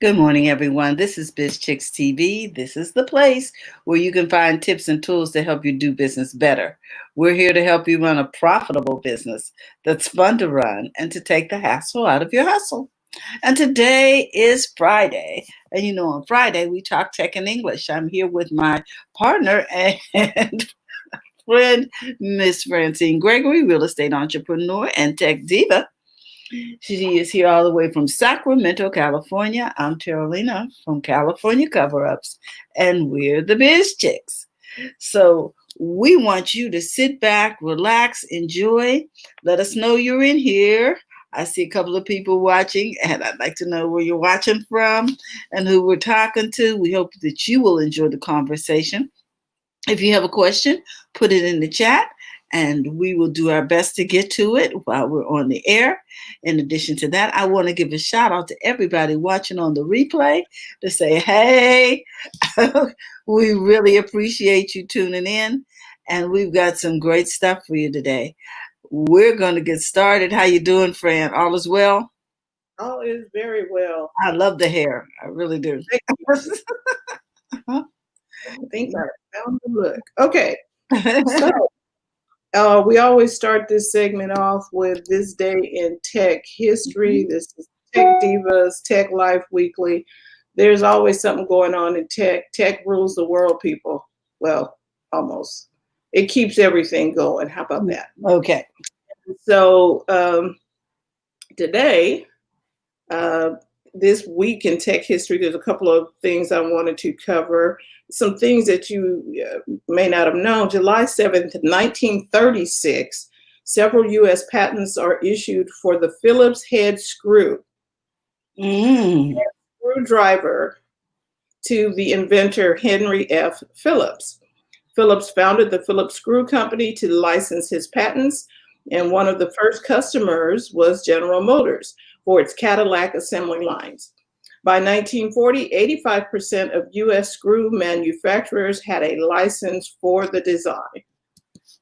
Good morning, everyone. This is Biz Chicks TV. This is the place where you can find tips and tools to help you do business better. We're here to help you run a profitable business that's fun to run and to take the hassle out of your hustle. And today is Friday. And on Friday, we talk tech and English. I'm here with my partner and friend, Miss Francine Gregory, real estate entrepreneur and tech diva. She is here all the way from Sacramento, California. I'm Carolina from California Cover Ups, and we're the Biz Chicks. So we want you to sit back, relax, enjoy. Let us know you're in here. I see a couple of people watching, and I'd like to know where you're watching from and who we're talking to. We hope that you will enjoy the conversation. If you have a question, put it in the chat and we will do our best to get to it while we're on the air. In addition to that, I want to give a shout out to everybody watching on the replay to say, hey, we really appreciate you tuning in. And we've got some great stuff for you today. We're going to get started. How you doing, Fran? All is well? All is very well. I love the hair. I really do. I think I found the look. Okay. So we always start this segment off with this day in tech history. This is Tech Divas, Tech Life Weekly. There's always something going on in tech. Tech rules the world, people. Well, almost. It keeps everything going. How about that? Okay. So today, this week in tech history, there's a couple of things I wanted to cover. Some things that you may not have known. July 7th, 1936, several U.S. patents are issued for the Phillips head screw. Screwdriver to the inventor Henry F. Phillips. Phillips founded the Phillips Screw Company to license his patents, and one of the first customers was General Motors for its Cadillac assembly lines. By 1940, 85% of U.S. screw manufacturers had a license for the design.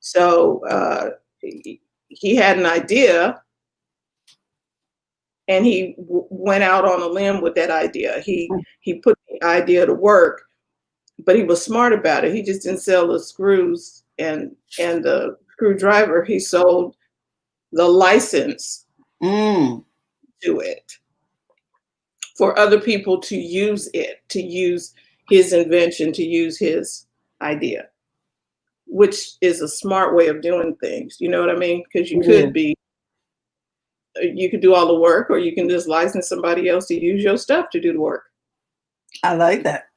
So he had an idea, and he went out on a limb with that idea. He put the idea to work, but he was smart about it. He just didn't sell the screws and the screwdriver. He sold the license to it for other people to use it, to use his invention, to use his idea, which is a smart way of doing things. You know what I mean? Because you could do all the work, or you can just license somebody else to use your stuff to do the work. I like that.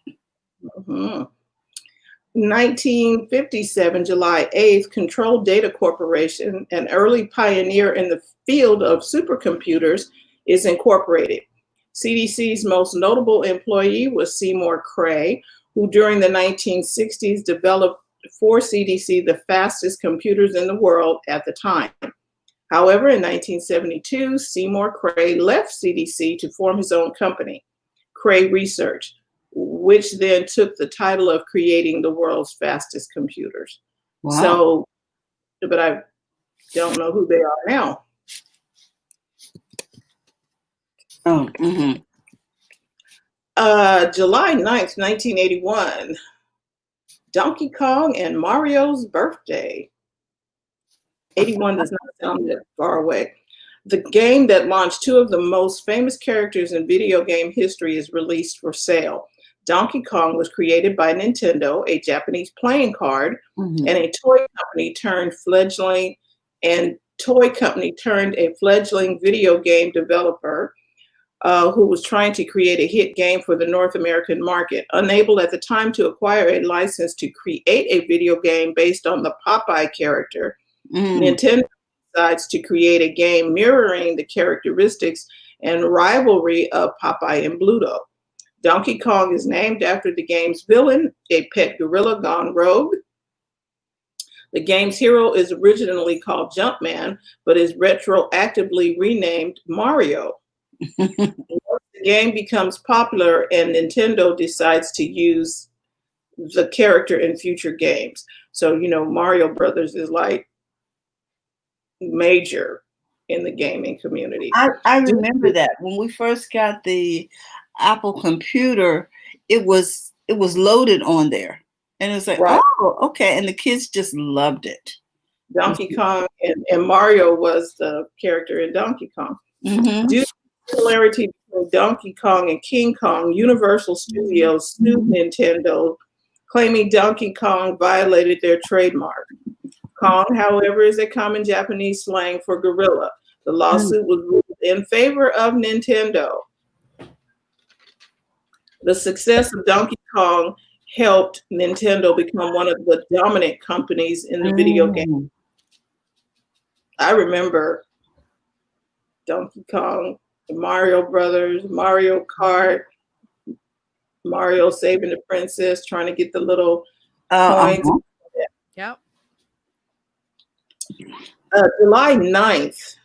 1957, July 8th, Control Data Corporation, an early pioneer in the field of supercomputers, is incorporated. CDC's most notable employee was Seymour Cray, who during the 1960s developed for CDC the fastest computers in the world at the time. However, in 1972, Seymour Cray left CDC to form his own company, Cray Research, which then took the title of creating the world's fastest computers. Wow. So, but I don't know who they are now. July 9th, 1981, Donkey Kong and Mario's birthday. 81 does not sound that far away. The game that launched two of the most famous characters in video game history is released for sale. Donkey Kong was created by Nintendo, a Japanese playing card, and a toy company turned a fledgling video game developer who was trying to create a hit game for the North American market. Unable at the time to acquire a license to create a video game based on the Popeye character, Nintendo decides to create a game mirroring the characteristics and rivalry of Popeye and Bluto. Donkey Kong is named after the game's villain, a pet gorilla gone rogue. The game's hero is originally called Jumpman, but is retroactively renamed Mario. The game becomes popular and Nintendo decides to use the character in future games. So, Mario Brothers is like major in the gaming community. I remember that when we first got the Apple computer, it was loaded on there. And it was like, Right. oh, okay. And the kids just loved it. Donkey Kong and Mario was the character in Donkey Kong. Mm-hmm. Due to the similarity between Donkey Kong and King Kong, Universal Studios sued Nintendo, claiming Donkey Kong violated their trademark. Kong, however, is a common Japanese slang for gorilla. The lawsuit was ruled in favor of Nintendo. The success of Donkey Kong helped Nintendo become one of the dominant companies in the video game. I remember Donkey Kong, Mario Brothers, Mario Kart, Mario saving the princess, trying to get the little coins. Yep. July 9th,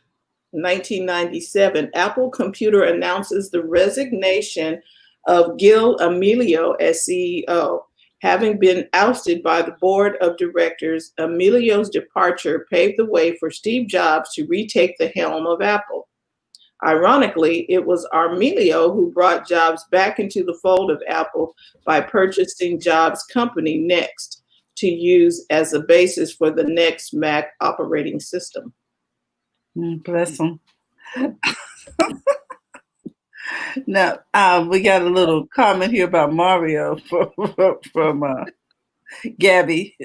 1997, Apple Computer announces the resignation of Gil Amelio as CEO. Having been ousted by the board of directors, Amelio's departure paved the way for Steve Jobs to retake the helm of Apple. Ironically, it was Amelio who brought Jobs back into the fold of Apple by purchasing Jobs' company Next to use as a basis for the next Mac operating system. Bless him. Now, we got a little comment here about Mario from Gabby.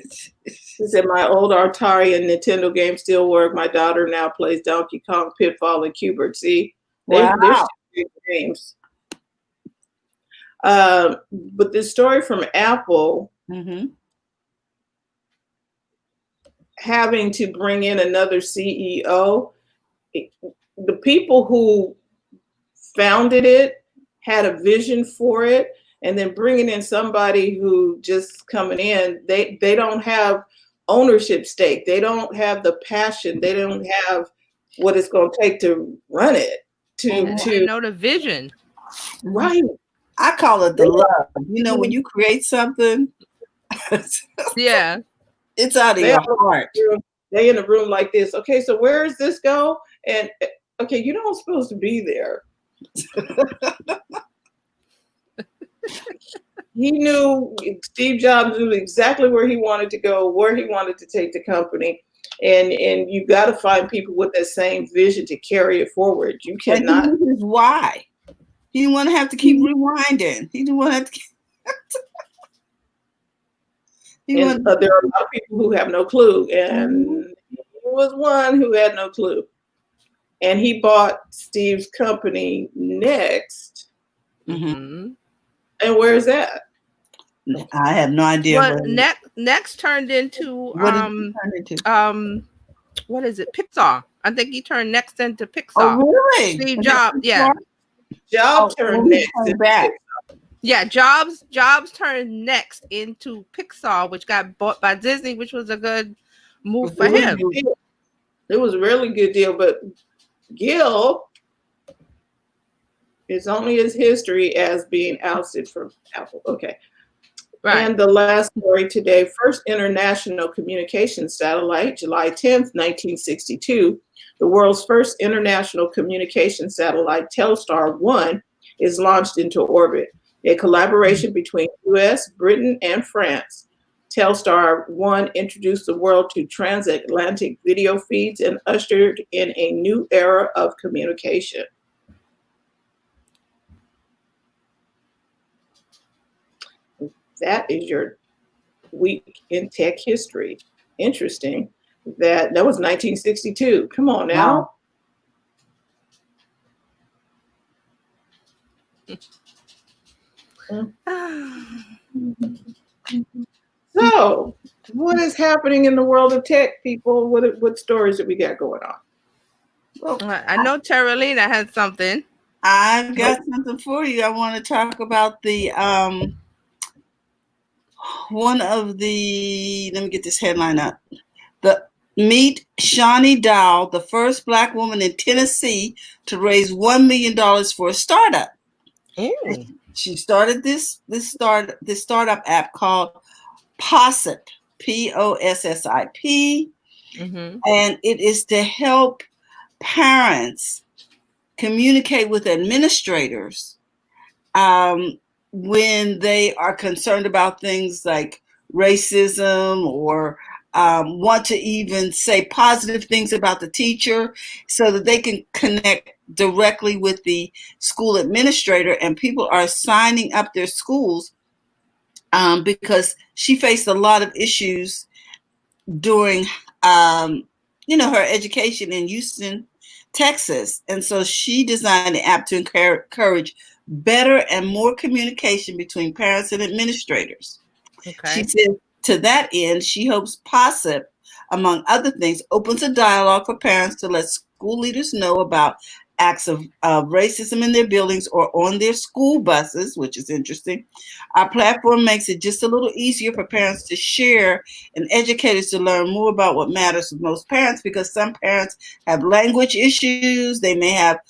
She said, my old Atari and Nintendo games still work. My daughter now plays Donkey Kong, Pitfall, and Q*bert. See, they're still good games. But this story from Apple, having to bring in another CEO, the people who founded it had a vision for it, and then bringing in somebody who just coming in, they don't have ownership stake. They don't have the passion. They don't have what it's going to take to run it. To know the vision. Right. I call it the love. You know, when you create something, yeah, it's out of your heart. They in a room like this. Okay, so where does this go? And okay, you're not supposed to be there. Steve Jobs knew exactly where he wanted to go, where he wanted to take the company. And you got to find people with that same vision to carry it forward. You cannot. And this is why. He didn't want to have to keep rewinding. He didn't want to have to there are a lot of people who have no clue. And he was one who had no clue. And he bought Steve's company Next. Mm-hmm. And where's that? I have no idea. Well, Next turned into what is it? Pixar. I think he turned Next into Pixar. Oh, really? Steve Jobs, yeah. Jobs turned Next back. Yeah, Jobs turned Next into Pixar, which got bought by Disney, which was a good move for him. It was a really good deal, but Gil is only as history as being ousted from Apple. Okay. Right. And the last story today, first international communication satellite, July 10th, 1962. The world's first international communication satellite, Telstar 1, is launched into orbit, a collaboration between US, Britain, and France. Telstar 1 introduced the world to transatlantic video feeds and ushered in a new era of communication. That is your week in tech history. Interesting. That was 1962. Come on now. So, what is happening in the world of tech, people? What stories that we got going on? Well, I know Terralina has something. I've got something for you. I want to talk about the one of the, let me get this headline up. Meet Shani Dow, the first Black woman in Tennessee to raise $1 million for a startup. Ooh. She started this startup app called POSSIP, POSSIP, and it is to help parents communicate with administrators when they are concerned about things like racism or want to even say positive things about the teacher so that they can connect directly with the school administrator, and people are signing up their schools because she faced a lot of issues during her education in Houston, Texas. And so she designed an app to encourage better and more communication between parents and administrators. Okay. She said to that end, she hopes POSIP, among other things, opens a dialogue for parents to let school leaders know about acts of racism in their buildings or on their school buses, which is interesting. Our platform makes it just a little easier for parents to share and educators to learn more about what matters to most parents, because some parents have language issues. They may have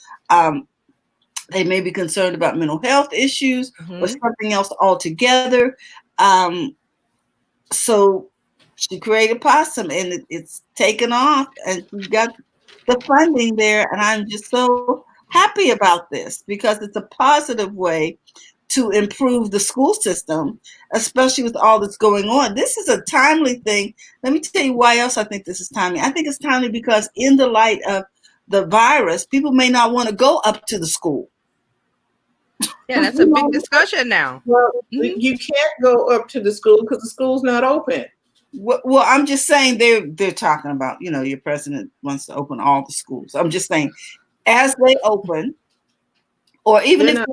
they may be concerned about mental health issues or something else altogether. So she created POSSUM, and it's taken off, and she's got the funding there. And I'm just so happy about this because it's a positive way to improve the school system, especially with all that's going on. This is a timely thing. Let me tell you why else I think this is timely. I think it's timely because in the light of the virus, people may not want to go up to the school. Yeah, that's a big discussion now. Well, you can't go up to the school because the school's not open. Well, I'm just saying they're talking about, your president wants to open all the schools. I'm just saying, as they open, or even if they're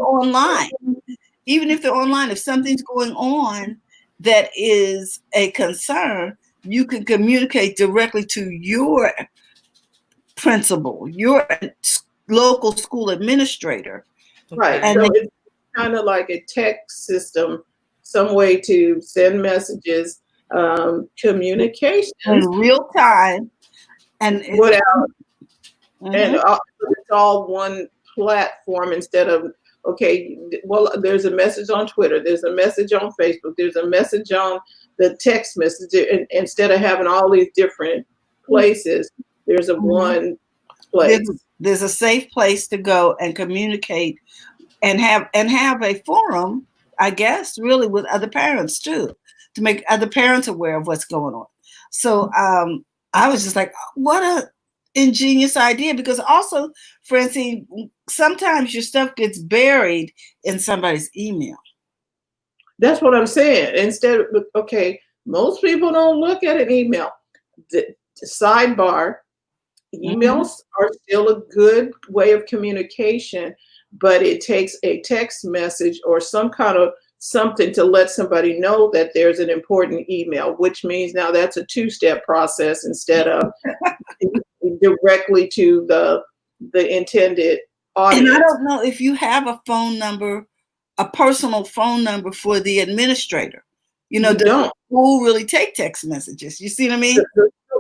online, if something's going on that is a concern, you can communicate directly to your principal, your local school administrator. Right. And so it's kind of like a text system, some way to send messages, communications in real time, and without, and it's all one platform instead of, okay, well, there's a message on Twitter, there's a message on Facebook, there's a message on the text message, and instead of having all these different places, there's a one place. There's a safe place to go and communicate and have a forum, I guess, really with other parents too, to make other parents aware of what's going on. So I was just like, what a ingenious idea, because also, Francine, sometimes your stuff gets buried in somebody's email. That's what I'm saying. Instead of, okay, most people don't look at an email. The sidebar, emails are still a good way of communication, but it takes a text message or some kind of something to let somebody know that there's an important email, which means now that's a two-step process instead of directly to the intended audience. And I don't know if you have a phone number, a personal phone number for the administrator. Does school really take text messages? You see what I mean?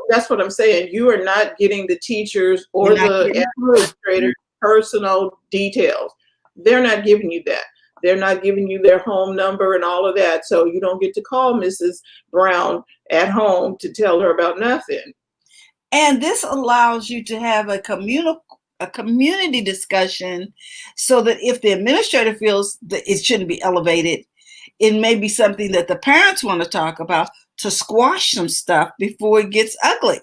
That's what I'm saying. You are not getting the teachers or the administrator's personal details. They're not giving you that. They're not giving you their home number and all of that. So you don't get to call Mrs. Brown at home to tell her about nothing. And this allows you to have a community discussion, so that if the administrator feels that it shouldn't be elevated, it may be something that the parents want to talk about to squash some stuff before it gets ugly.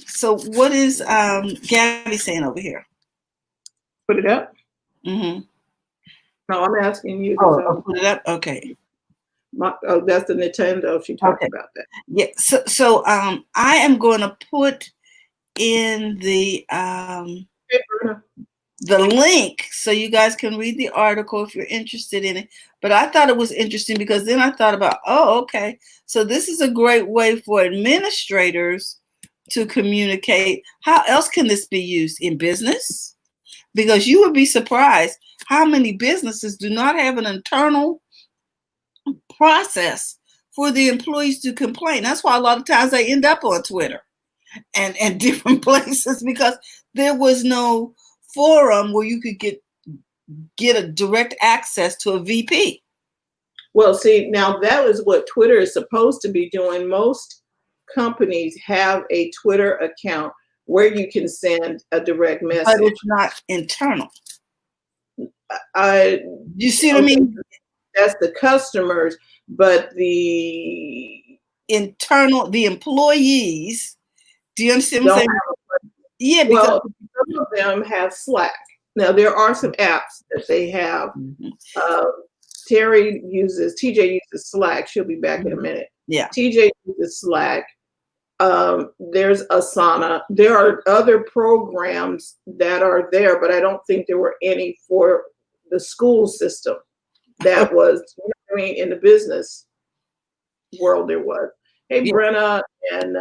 So what is Gabby saying over here? Put it up. Mm-hmm. No, I'm asking you. Put it up. Okay. That's the Nintendo. She talked about that. Yeah. So I am going to put in the link so you guys can read the article if you're interested in it. But I thought it was interesting because then I thought about, okay, so this is a great way for administrators to communicate. How else can this be used in business? Because you would be surprised how many businesses do not have an internal process for the employees to complain. That's why a lot of times they end up on Twitter and different places, because there was no forum where you could get a direct access to a VP. Well, see, now that is what Twitter is supposed to be doing. Most companies have a Twitter account where you can send a direct message. But it's not internal. You see what I mean? That's the customers, but the employees. Do you understand what I'm don't saying? have Yeah, because well, some of them have Slack. Now there are some apps that they have. TJ uses Slack. She'll be back in a minute. Yeah. TJ uses Slack. There's Asana. There are other programs that are there, but I don't think there were any for the school system. That was, you know what I mean, in the business world there was. Hey, yeah. Brenna and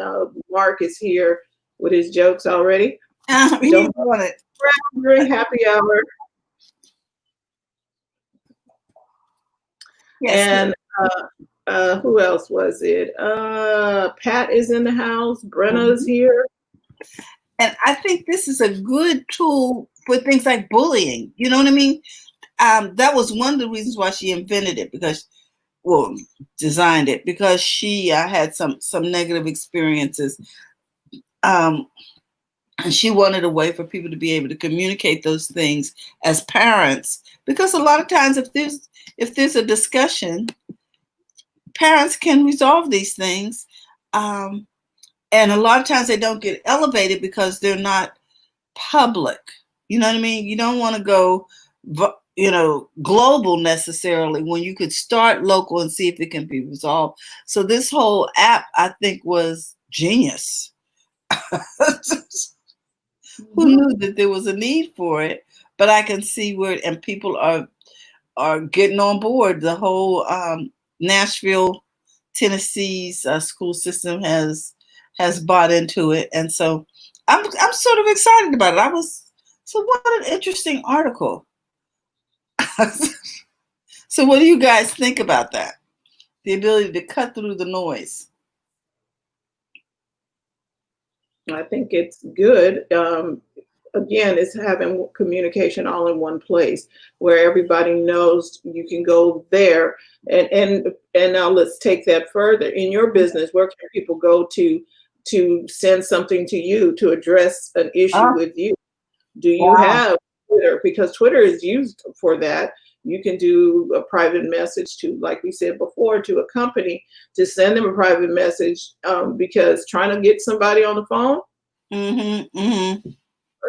Mark is here with his jokes already. Don't want it. During happy hour. Yes. And who else was it? Pat is in the house. Brenna's here. And I think this is a good tool for things like bullying. You know what I mean? That was one of the reasons why she invented it, designed it, because she had some negative experiences. And she wanted a way for people to be able to communicate those things as parents, because a lot of times if there's a discussion, parents can resolve these things. And a lot of times they don't get elevated because they're not public. You know what I mean? You don't want to go, global necessarily when you could start local and see if it can be resolved. So this whole app, I think, was genius. Who knew that there was a need for it? But I can see where, and people are getting on board. The whole Nashville, Tennessee's school system has bought into it, and so I'm sort of excited about it. So what an interesting article. So what do you guys think about that? The ability to cut through the noise. I think it's good. Again, it's having communication all in one place where everybody knows you can go there. And now let's take that further. In your business, where can people go to send something to you, to address an issue with you? Do you have Twitter? Because Twitter is used for that. You can do a private message to, like we said before, to a company, to send them a private message, because trying to get somebody on the phone,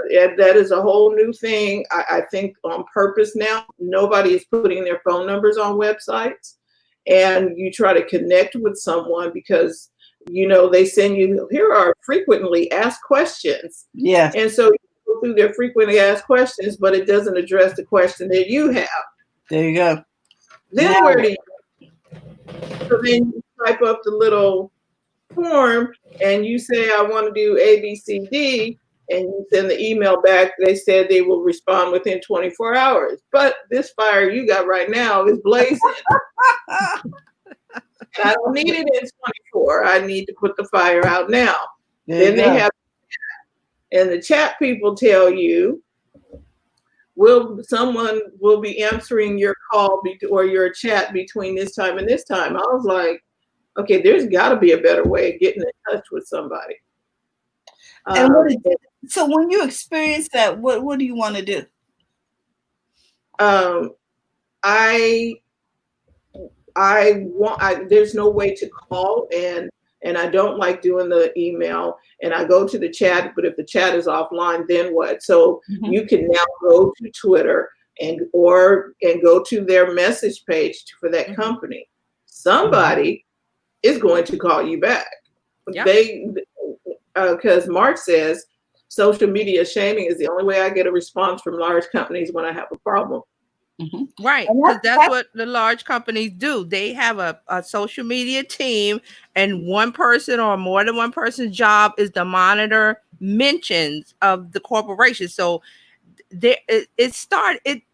that is a whole new thing. I think on purpose now, nobody is putting their phone numbers on websites, and you try to connect with someone because, they send you, here are frequently asked questions. Yeah. And so you go through their frequently asked questions, but it doesn't address the question that you have. There you go. Then where do you? So then you type up the little form and you say, I want to do A, B, C, D, and you send the email back. They said they will respond within 24 hours. But this fire you got right now is blazing. And I don't need it in 24. I need to put the fire out now. Then they have, and the chat people tell you, someone will be answering your call or your chat between this time and this time. I was like, okay, there's got to be a better way of getting in touch with somebody. And so when you experience that, what do you want to do? There's no way to call, and I don't like doing the email, and I go to the chat, but if the chat is offline, then what? So you can now go to Twitter and go to their message page for that company. Somebody is going to call you back. Yep. Because Mark says social media shaming is the only way I get a response from large companies when I have a problem. Right, because that's what the large companies do. They have a social media team, and one person or more than one person's job is to monitor mentions of the corporation. So it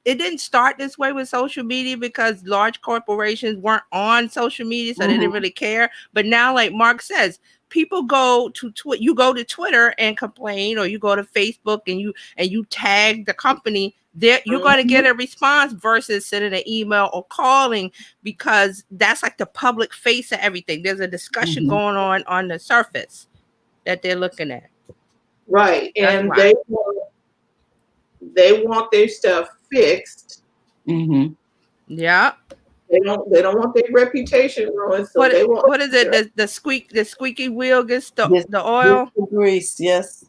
didn't start this way with social media because large corporations weren't on social media, so they didn't really care. But now, like Mark says, people go to you go to Twitter and complain, or you go to Facebook and you tag the company. You're going to get a response versus sending an email or calling, because that's like the public face of everything. There's a discussion going on the surface that they're looking at. Right, and they want their stuff fixed Mm-hmm. Yeah. They don't want their reputation ruined, so they want. What is it? The squeaky wheel gets the oil. The grease, yes.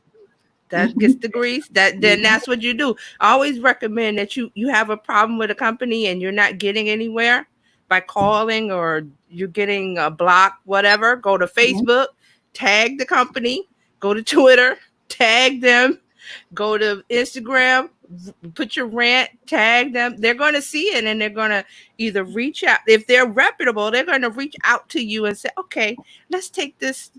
That gets the grease. Then that's what you do. I always recommend that you have a problem with a company and you're not getting anywhere by calling, or you're getting a block, whatever. Go to Facebook, tag the company. Go to Twitter, tag them. Go to Instagram, put your rant, tag them. They're going to see it, and they're going to either reach out. If they're reputable, they're going to reach out to you and say, okay, let's take this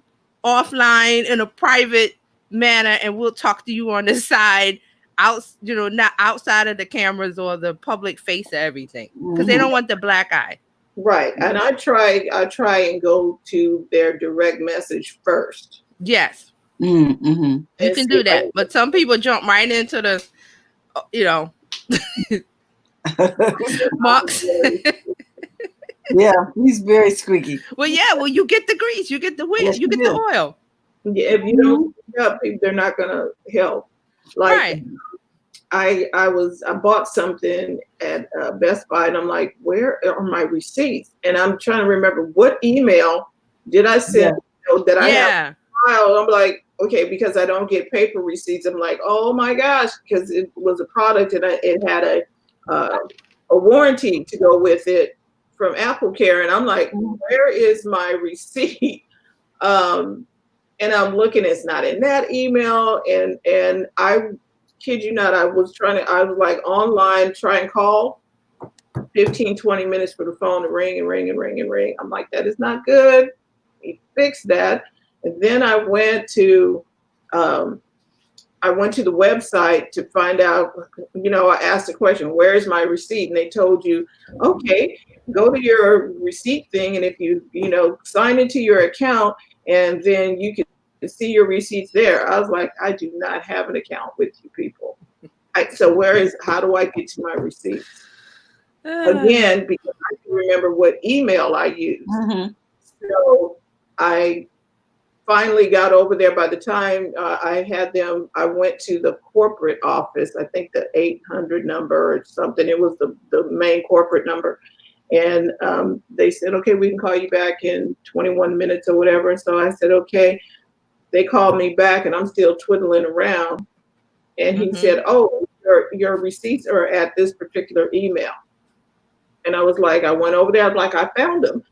offline in a private manner, and we'll talk to you on the side, not outside of the cameras or the public face of everything, because they don't want the black eye. Right. And I try and go to their direct message first. Yes. Mm-hmm. You can do that, but some people jump right into the, Marks. Yeah, he's very squeaky. Well, you get the grease, you get the wheel, you get the oil. Yeah, if you don't help people, they're not gonna help. Like, right. I bought something at Best Buy, and I'm like, where are my receipts? And I'm trying to remember what email did I send that I have filed. I'm like, okay, because I don't get paper receipts. I'm like, oh my gosh, because it was a product and it had a warranty to go with it from AppleCare, and I'm like, where is my receipt? And I'm looking, it's not in that email, and I kid you not, I was like online trying to call, 15, 20 minutes for the phone to ring and ring and ring and ring. I'm like, that is not good. We fixed that. And then I went to the website to find out, I asked the question, where's my receipt? And they told you, okay, go to your receipt thing. And if you, sign into your account, and then you can see your receipts there. I was like, I do not have an account with you people. So how do I get to my receipts? Again, because I can remember what email I used. Mm-hmm. So I finally got over there. By the time I went to the corporate office, I think the 800 number or something. It was the main corporate number. And they said, okay, we can call you back in 21 minutes or whatever. And so I said, okay. They called me back, and I'm still twiddling around. And he said, oh, your receipts are at this particular email. And I was like, I went over there. I was like, I found them.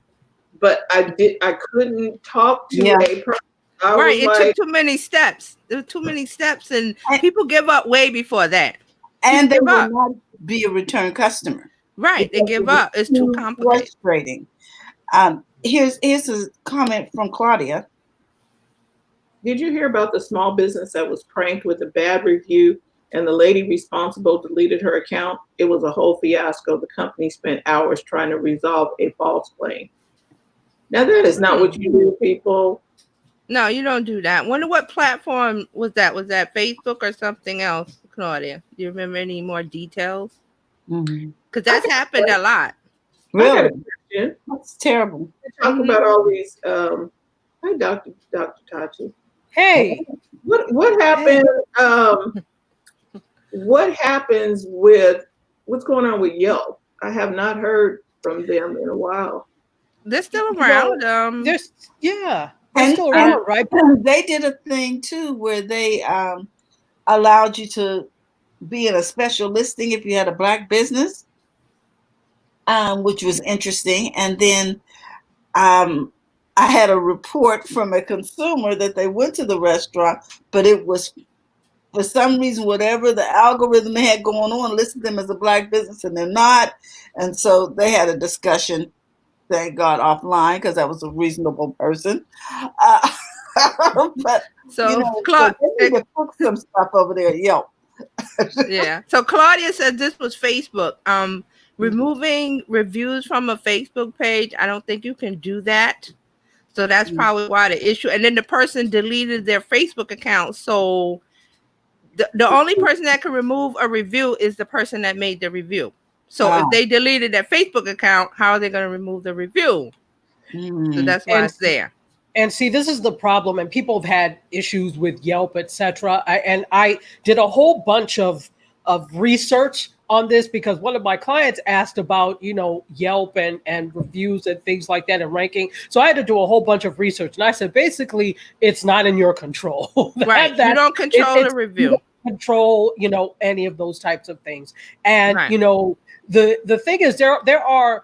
But I couldn't talk to a person. Right. It took too many steps. There were too many steps, and people give up way before that. And they will not be a return customer. Right. They give up. It's too complicated. Frustrating. Here's a comment from Claudia. Did you hear about the small business that was pranked with a bad review, and the lady responsible deleted her account? It was a whole fiasco. The company spent hours trying to resolve a false claim. Now, that is not what you do, people. No, you don't do that. Wonder what platform was that? Was that Facebook or something else, Claudia? Do you remember any more details? Because that's happened a lot. Really? That's terrible. Talk about all these. Hi, Dr. Tachi. Hey, what happened? What happens with what's going on with Yelp? I have not heard from them in a while. They're still around. They're still around, right? They did a thing too where they allowed you to be in a special listing if you had a Black business, which was interesting. And then I had a report from a consumer that they went to the restaurant, but it was, for some reason, whatever the algorithm they had going on, listed them as a Black business, and they're not. And so they had a discussion. Thank God offline, because that was a reasonable person. But so, they need to fix some stuff over there at Yelp. Yeah. So Claudia said this was Facebook. Removing reviews from a Facebook page, I don't think you can do that. So that's probably why the issue. And then the person deleted their Facebook account. So the only person that can remove a review is the person that made the review. So if they deleted their Facebook account, how are they going to remove the review? So that's why it's there. And see, this is the problem. And people have had issues with Yelp, etc. And I did a whole bunch of research on this because one of my clients asked about, Yelp and reviews and things like that and ranking. So I had to do a whole bunch of research. And I said, basically, it's not in your control. Right. You don't control the review. You don't control, any of those types of things. And, Right. The thing is there are,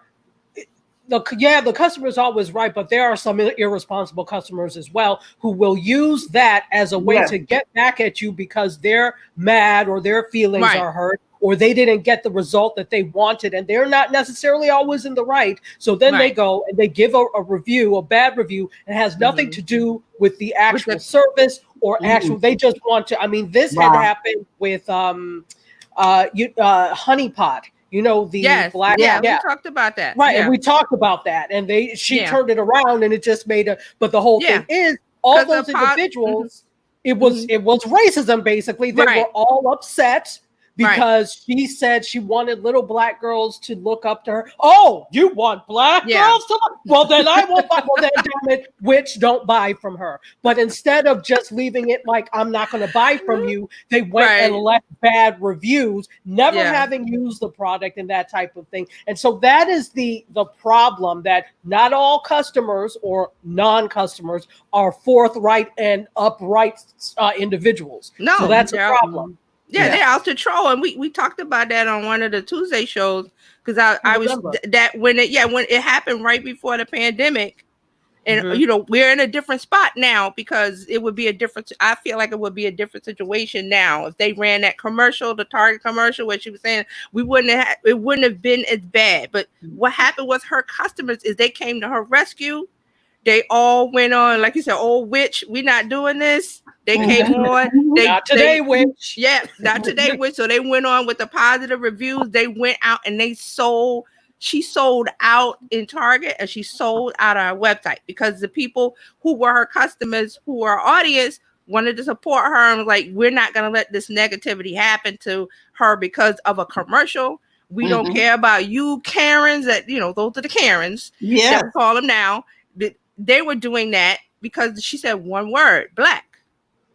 the customer is always right, but there are some irresponsible customers as well who will use that as a way to get back at you because they're mad or their feelings are hurt or they didn't get the result that they wanted and they're not necessarily always in the right. So then they go and they give a review, a bad review, and has nothing to do with the actual service or they just want to. I mean, this had happened with Honey Pot. The black. Yeah, we talked about that. Right. And we talked about that. And she turned it around and it just made but the whole thing is all those individuals, it was racism, basically. They were all upset because she said she wanted little black girls to look up to her. Oh, you want black girls to look? Well, then I will buy. Well, then damn it, which don't buy from her. But instead of just leaving it like I'm not going to buy from you, they went and left bad reviews, never having used the product and that type of thing. And so that is the problem, that not all customers or non-customers are forthright and upright individuals. No, so that's a problem. Yeah, they're out to troll, and we talked about that on one of the Tuesday shows because I was that when it happened right before the pandemic, and we're in a different spot now because it would be a different. I feel like it would be a different situation now if they ran that commercial, the Target commercial, where she was saying it wouldn't have been as bad. But what happened was her customers is they came to her rescue. They all went on, like you said, oh, witch, we're not doing this. They came on. Not today, witch. Yeah, not today, witch. So they went on with the positive reviews. They went out and she sold out in Target and she sold out our website because the people who were her customers, who were our audience, wanted to support her and was like, we're not going to let this negativity happen to her because of a commercial. We don't care about you Karens that, those are the Karens that we call them now. They were doing that because she said one word, black.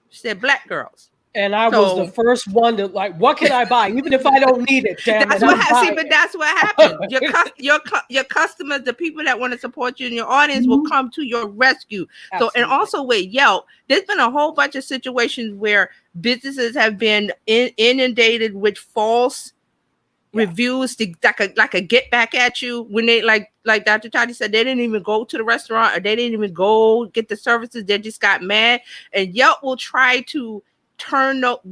She said black girls. And I was the first one to what can I buy? Even if I don't need it, damn that's it. But that's what happened. Your customers, the people that want to support you in your audience will come to your rescue. Absolutely. So, and also with Yelp, there's been a whole bunch of situations where businesses have been inundated with false reviews to like a get back at you when they like Dr. Tati said, they didn't even go to the restaurant or they didn't even go get the services. They just got mad, and Yelp will try to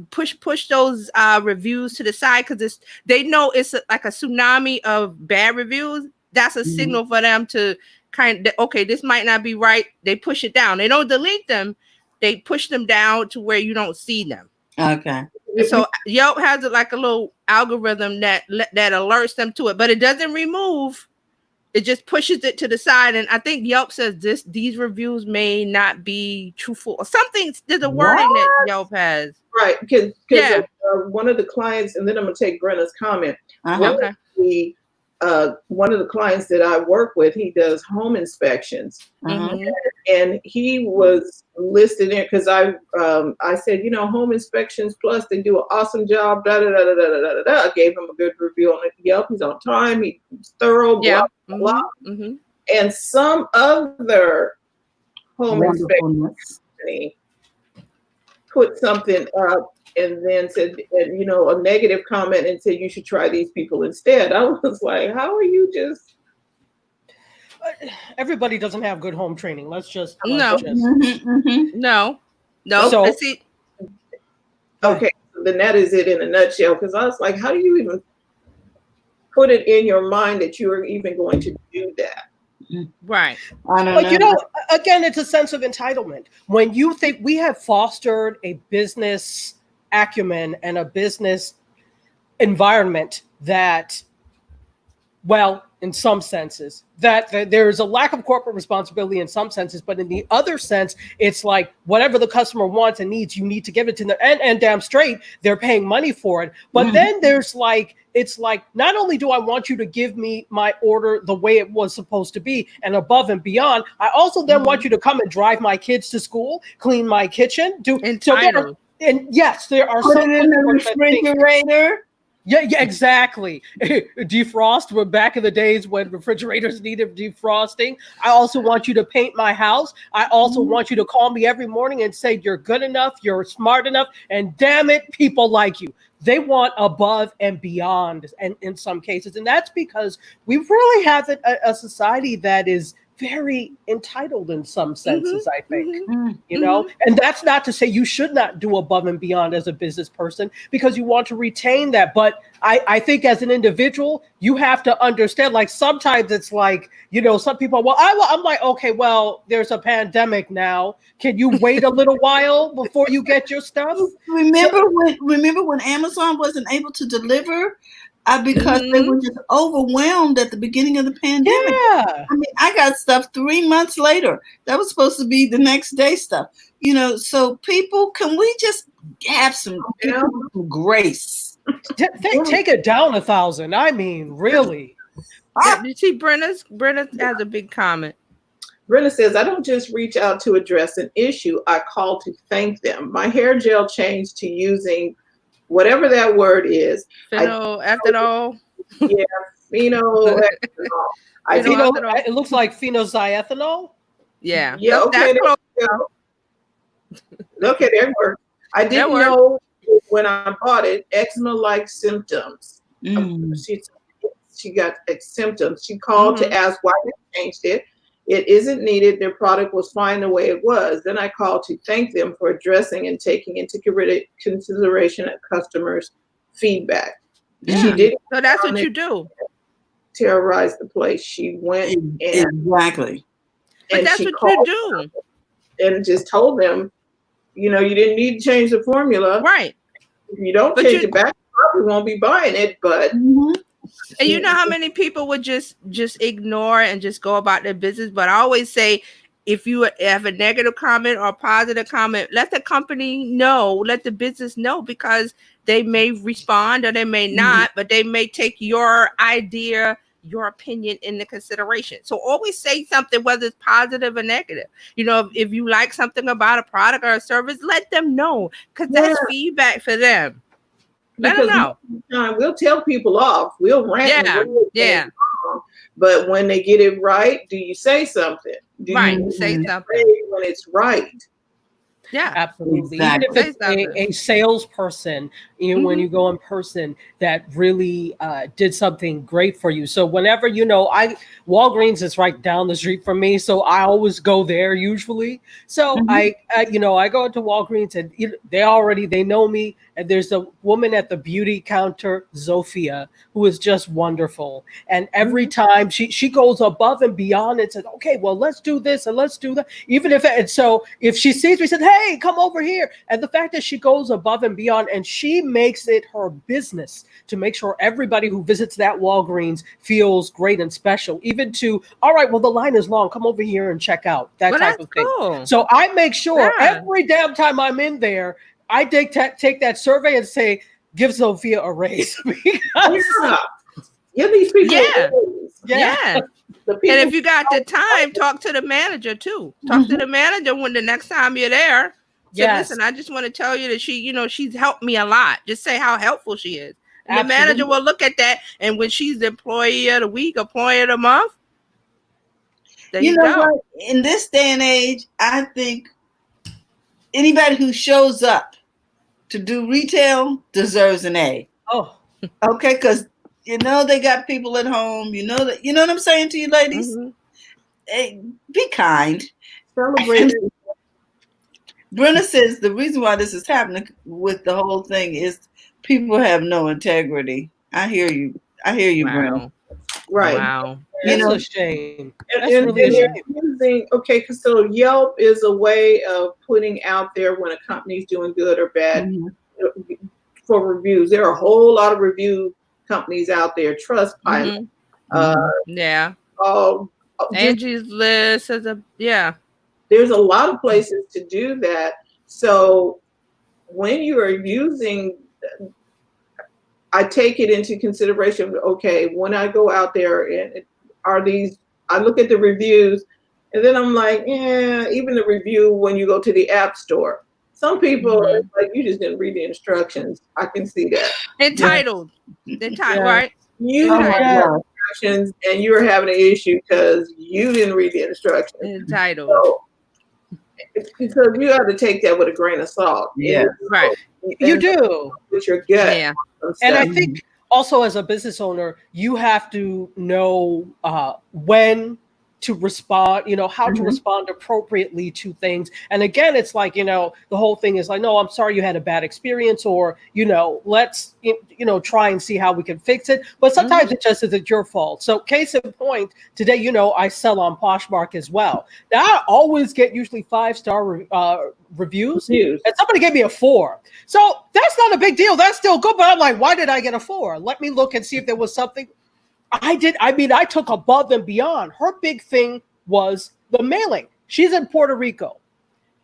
push those reviews to the side because they know it's like a tsunami of bad reviews. That's a signal for them to okay, this might not be right. They push it down. They don't delete them. They push them down to where you don't see them. Okay. So Yelp has like a little algorithm that alerts them to it, but it doesn't remove. It just pushes it to the side. And I think Yelp says these reviews may not be truthful or something. There's a wording that Yelp has. Right. Because one of the clients, and then I'm going to take Brenna's comment. One of the clients that I work with, he does home inspections, and he was listed in because I said, Home Inspections Plus, they do an awesome job. I gave him a good review on Yelp. He's on time. He's thorough. Blah blah. And some other home inspection company put something up and then said, a negative comment and said, you should try these people instead. I was like, how are you just? Everybody doesn't have good home training. No. So, okay, then that is it in a nutshell. Because I was like, how do you even put it in your mind that you are even going to do that? Right. Again, it's a sense of entitlement. When you think we have fostered a business acumen and a business environment that, in some senses, that there is a lack of corporate responsibility in some senses, but in the other sense, it's like whatever the customer wants and needs, you need to give it to them, and damn straight, they're paying money for it. But then there's it's like, not only do I want you to give me my order the way it was supposed to be and above and beyond, I also then want you to come and drive my kids to school, clean my kitchen, entitled. And yes, there are put it in the refrigerator. Yeah, exactly. Defrost. We're back in the days when refrigerators needed defrosting. I also want you to paint my house. I also want you to call me every morning and say you're good enough, you're smart enough, and damn it, people like you. They want above and beyond, and in some cases, and that's because we really have a society that is very entitled in some senses, I think, you know, and that's not to say you should not do above and beyond as a business person because you want to retain that. But I think as an individual, you have to understand, like, sometimes it's like, you know, some people, well, I'm like, okay, well, there's a pandemic now. Can you wait a little while before you get your stuff? Remember when Amazon wasn't able to deliver? Because they were just overwhelmed at the beginning of the pandemic. Yeah. I mean, I got stuff 3 months later. That was supposed to be the next day stuff. You know, so people, can we just have some grace? Take it down 1,000. I mean, really. You see, Brenna has a big comment. Brenna says, I don't just reach out to address an issue. I call to thank them. My hair gel changed to using whatever that word is. Phenethanol. Yeah, phenethanol. It looks like phenothiethanol. Yeah. Yeah, okay. Okay, that works. I didn't know when I bought it, eczema-like symptoms. She got symptoms. She called to ask why they changed it. It isn't needed. Their product was fine the way it was. Then I called to thank them for addressing and taking into consideration a customer's feedback. Yeah. She did. So that's what you do. Terrorize the place. She went exactly. But that's what you do. And just told them, you know, you didn't need to change the formula. Right. If you don't change it back, you probably won't be buying it. But and you know how many people would just ignore and just go about their business. But I always say, if you have a negative comment or a positive comment, let the company know, let the business know, because they may respond or they may not, but they may take your idea, your opinion into consideration. So always say something, whether it's positive or negative. You know, if you like something about a product or a service, let them know, because that's feedback for them. Let them know. We'll tell people off. We'll rant. Yeah. But when they get it right, do you say something? You say something when it's right? Yeah, absolutely. Exactly. Even if it's a salesperson, you know, when you go in person, that really did something great for you. So whenever, you know, Walgreens is right down the street from me, so I always go there usually. So I go into Walgreens and they know me. And there's a woman at the beauty counter, Zofia, who is just wonderful. And every time she goes above and beyond and says, okay, well, let's do this and let's do that. Even if she sees me, said, hey, come over here. And the fact that she goes above and beyond, and she makes it her business to make sure everybody who visits that Walgreens feels great and special, even to, all right, well, the line is long. Come over here and check out that type of thing. Cool. So I make sure every damn time I'm in there, I take that survey and say, give Zofia a raise. Give these people Yeah. And if you got the time, talk to the manager too. Talk to the manager when the next time you're there. So listen, I just want to tell you that she's helped me a lot. Just say how helpful she is. And the manager will look at that, and when she's the employee of the week, employee of the month, there you know what? In this day and age, I think anybody who shows up to do retail deserves an A. Oh, okay, because you know they got people at home. You know what I'm saying to you, ladies. Hey, be kind. Celebrate. Brenna says the reason why this is happening with the whole thing is people have no integrity. I hear you, Brenna. Right. Wow. That's a shame. That's really a shame. Okay, so Yelp is a way of putting out there when a company's doing good or bad for reviews. There are a whole lot of review companies out there. Trustpilot. Angie's List is There's a lot of places to do that. So when you are using, I take it into consideration. Okay, when I go out there and I look at the reviews, and then I'm like, even the review when you go to the app store. Some people are like, you just didn't read the instructions. I can see that. Entitled. Right? You didn't read the instructions, and you were having an issue because you didn't read the instructions. Entitled. So you have to take that with a grain of salt. Yeah, right. You do with your gut. Yeah, and I think also as a business owner, you have to know when to respond, how to respond appropriately to things. And again, it's like, the whole thing is like, no, I'm sorry you had a bad experience, or, let's, try and see how we can fix it. But sometimes it just isn't your fault. So case in point, today, I sell on Poshmark as well. Now I always get usually 5-star reviews, and somebody gave me a 4. So that's not a big deal. That's still good. But I'm like, why did I get a 4? Let me look and see if there was something. I took above and beyond. Her big thing was the mailing. She's in Puerto Rico.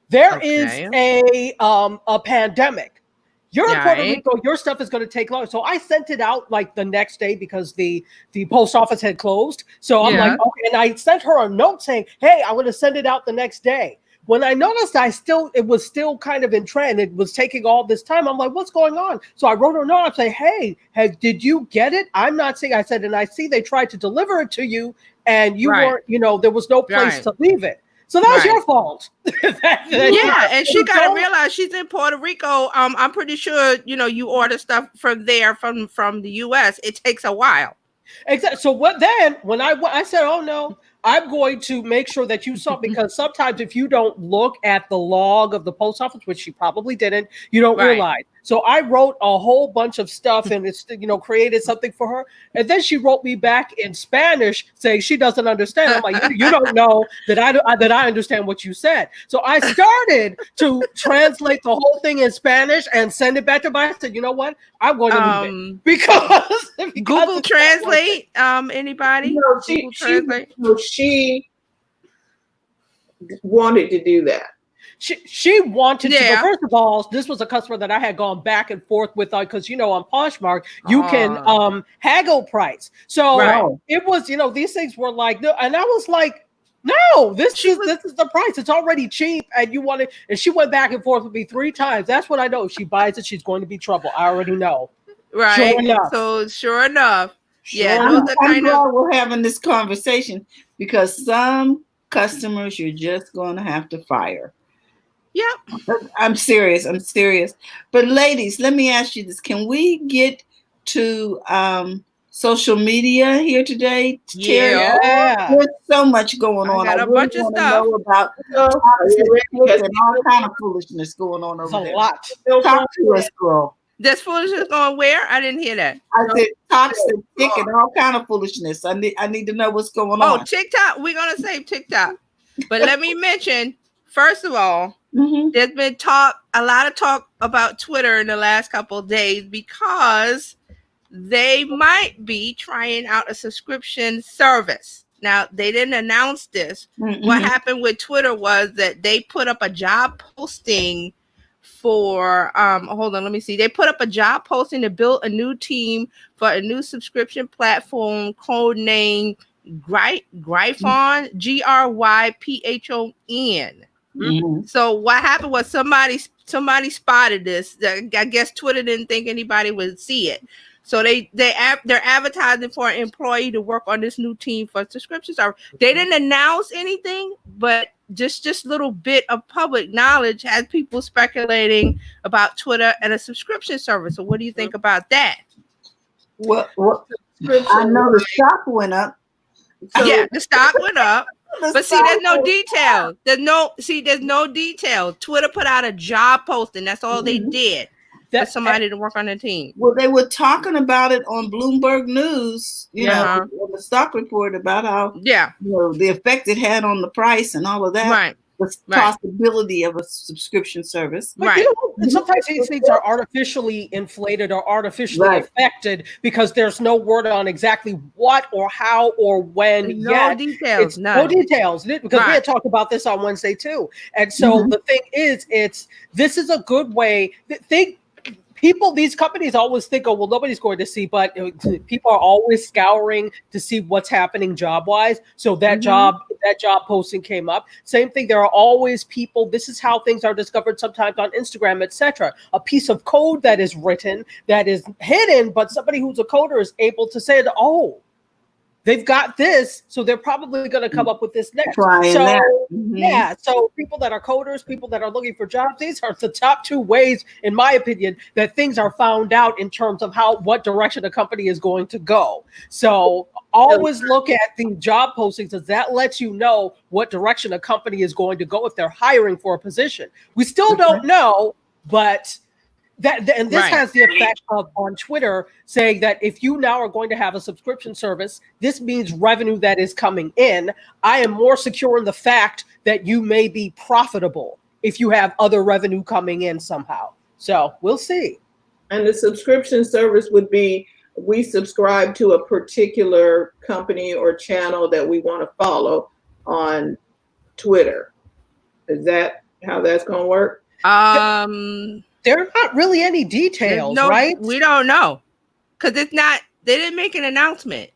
There is a pandemic. You're in Puerto Rico. Your stuff is going to take long. So I sent it out like the next day because the post office had closed. So I'm like, okay. And I sent her a note saying, hey, I'm going to send it out the next day. When I noticed it was still kind of in trend, it was taking all this time. I'm like, what's going on? So I wrote her a note. I'm saying, hey, did you get it? I'm not saying, I said, and I see they tried to deliver it to you and you weren't, there was no place to leave it. So that's your fault. And she got to realize she's in Puerto Rico. I'm pretty sure, you order stuff from there, from the US. It takes a while. Exactly. So when I said, oh no, I'm going to make sure that you saw, because sometimes if you don't look at the log of the post office, which she probably didn't, you don't realize. So I wrote a whole bunch of stuff and it's, created something for her. And then she wrote me back in Spanish saying she doesn't understand. I'm like, you don't know that I understand what you said. So I started to translate the whole thing in Spanish and send it back to her. I said, you know what? I'm going to leave it because Google Translate. Anybody? She wanted to do that. She wanted to. But first of all, this was a customer that I had gone back and forth with, because on Poshmark you can haggle price. So it was, these things were like, no, and I was like, no, this is the price. It's already cheap, and you want it. And she went back and forth with me 3 times. That's what I know. If she buys it, she's going to be trouble. I already know. Right. Sure enough. I'm glad we're having this conversation, because some customers you're just going to have to fire. Yep. I'm serious. But ladies, let me ask you this. Can we get to social media here today? Yeah. There's so much going on. I got a bunch of stuff. Know about and all kind of foolishness going on over there. A lot. Talk to us, girl. This foolishness going where? I didn't hear that. I said toxic, dick, and all kind of foolishness. I need to know what's going on. Oh, TikTok. We're gonna say TikTok, but let me mention, first of all, there's been a lot of talk about Twitter in the last couple of days, because they might be trying out a subscription service. Now, they didn't announce this. What happened with Twitter was that they put up a job posting for hold on, let me see. They put up a job posting to build a new team for a new subscription platform code name Gryphon, Gryphon. So what happened was somebody spotted this. I guess Twitter didn't think anybody would see it. So they're advertising for an employee to work on this new team for subscription service. They didn't announce anything, but just little bit of public knowledge has people speculating about Twitter and a subscription service. So what do you think about that? Well, I know the stock went up. So, the stock went up. But see, there's no detail. There's no detail. Twitter put out a job posting. That's all they did. For somebody to work on the team. Well, they were talking about it on Bloomberg News, on the stock report, about how the effect it had on the price and all of that. Right. The possibility of a subscription service. But sometimes these things are artificially inflated or artificially affected, because there's no word on exactly what or how or when yet. Details. No details. Because we had talked about this on Wednesday too. And so the thing is, this is a good way. these companies always think, oh, well, nobody's going to see, but people are always scouring to see what's happening job-wise. So that job posting came up. Same thing. There are always people. This is how things are discovered sometimes on Instagram, etc. A piece of code that is written that is hidden, but somebody who's a coder is able to say, oh, they've got this, so they're probably going to come up with this next. Yeah, so people that are coders, people that are looking for jobs, these are the top two ways, in my opinion, that things are found out in terms of what direction a company is going to go. So always look at the job postings, because that lets you know what direction a company is going to go if they're hiring for a position. We still don't know, but this has the effect of on Twitter saying that if you now are going to have a subscription service, this means revenue that is coming in. I am more secure in the fact that you may be profitable if you have other revenue coming in somehow. So we'll see. And the subscription service would be, we subscribe to a particular company or channel that we want to follow on Twitter. Is that how that's going to work? There are not really any details, right? We don't know, because it's not. They didn't make an announcement.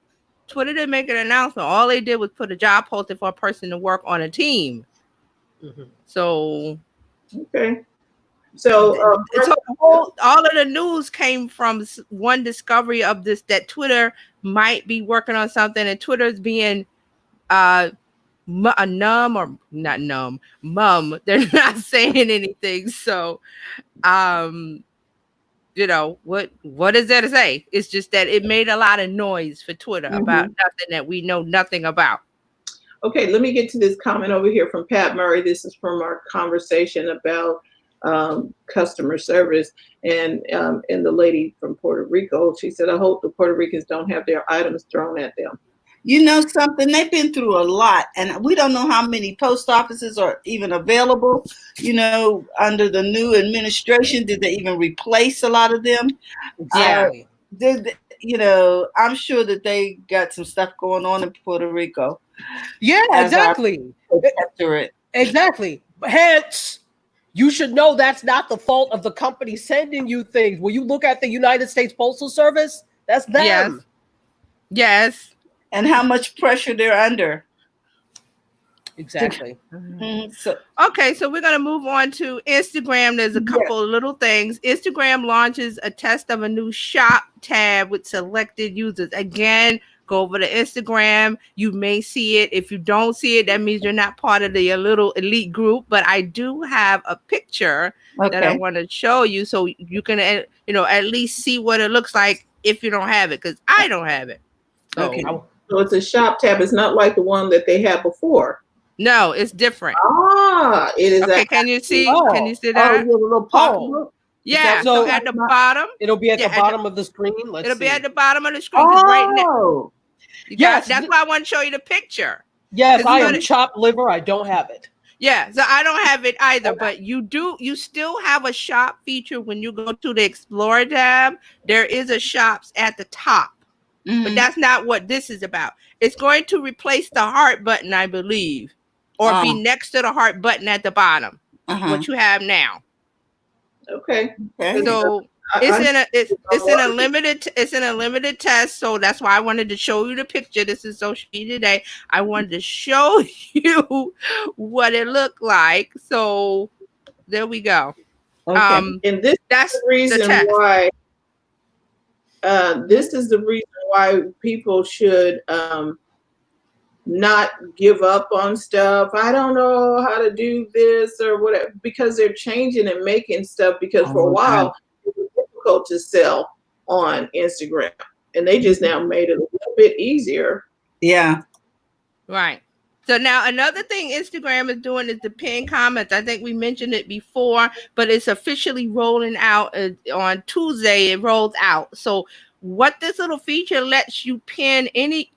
Twitter didn't make an announcement. All they did was put a job posting for a person to work on a team. So, okay. So, all of the news came from one discovery of this, that Twitter might be working on something, and Twitter's being mum. They're not saying anything. So, you know, what is there to say? It's just that it made a lot of noise for Twitter about nothing that we know nothing about. Okay, let me get to this comment over here from Pat Murray. This is from our conversation about customer service, and the lady from Puerto Rico, she said, I hope the Puerto Ricans don't have their items thrown at them. You know something, they've been through a lot, and we don't know how many post offices are even available, you know, under the new administration. Did they even replace a lot of them? Exactly. You know, I'm sure that they got some stuff going on in Puerto Rico. Yeah, exactly. Exactly. Hence, you should know that's not the fault of the company sending you things. When you look at the United States Postal Service, that's them. Yes. And how much pressure they're under. Exactly. So we're going to move on to Instagram. There's a couple of little things. Instagram launches a test of a new shop tab with selected users. Again, go over to Instagram. You may see it. If you don't see it, that means you're not part of the little elite group. But I do have a picture that I want to show you, so you can, at least see what it looks like if you don't have it, because I don't have it. So it's a shop tab. It's not like the one that they had before. No, it's different. It is. Okay, can you see? Can you see that? A little pop. Yeah. So at the bottom, it'll be at the bottom of the screen. It'll be at the bottom of the screen. Right now. Yes, that's why I want to show you the picture. Yes, I am chopped liver. I don't have it. Yeah, so I don't have it either, but you do. You still have a shop feature when you go to the Explore tab. There is a shops at the top. But that's not what this is about. It's going to replace the heart button, I believe, or be next to the heart button at the bottom. What you have now. Okay. So it's in a limited test. So that's why I wanted to show you the picture. This is Social Media Today. I wanted to show you what it looked like. So there we go. Okay. And that's the reason why. This is the reason why people should not give up on stuff. I don't know how to do this or whatever, because they're changing and making stuff, because for a while it was difficult to sell on Instagram, and they just now made it a little bit easier. Yeah. Right. So now another thing Instagram is doing is the pin comments. I think we mentioned it before, but it's officially rolling out on Tuesday. It rolls out. So what this little feature lets you pin 3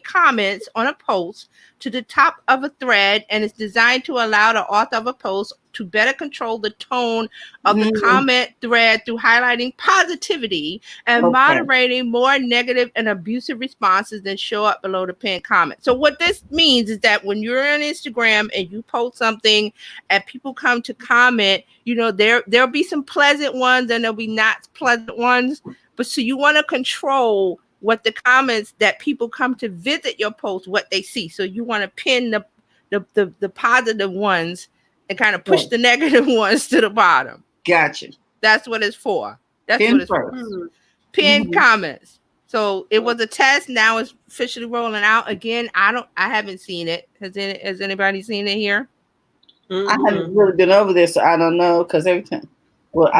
comments on a post to the top of a thread, and it's designed to allow the author of a post to better control the tone of the comment thread through highlighting positivity and moderating more negative and abusive responses than show up below the pinned comment. So what this means is that when you're on Instagram and you post something and people come to comment, you know, there'll be some pleasant ones and there'll be not pleasant ones. But so you want to control what the comments that people come to visit your post, what they see. So you want to pin the positive ones and kind of push the negative ones to the bottom. Gotcha. That's what it's for. That's pin what it's first. for. Pin comments. So it was a test. Now it's officially rolling out. Again, I haven't seen it. Has anybody seen it here? I haven't really been over there, so I don't know, because every time. Well,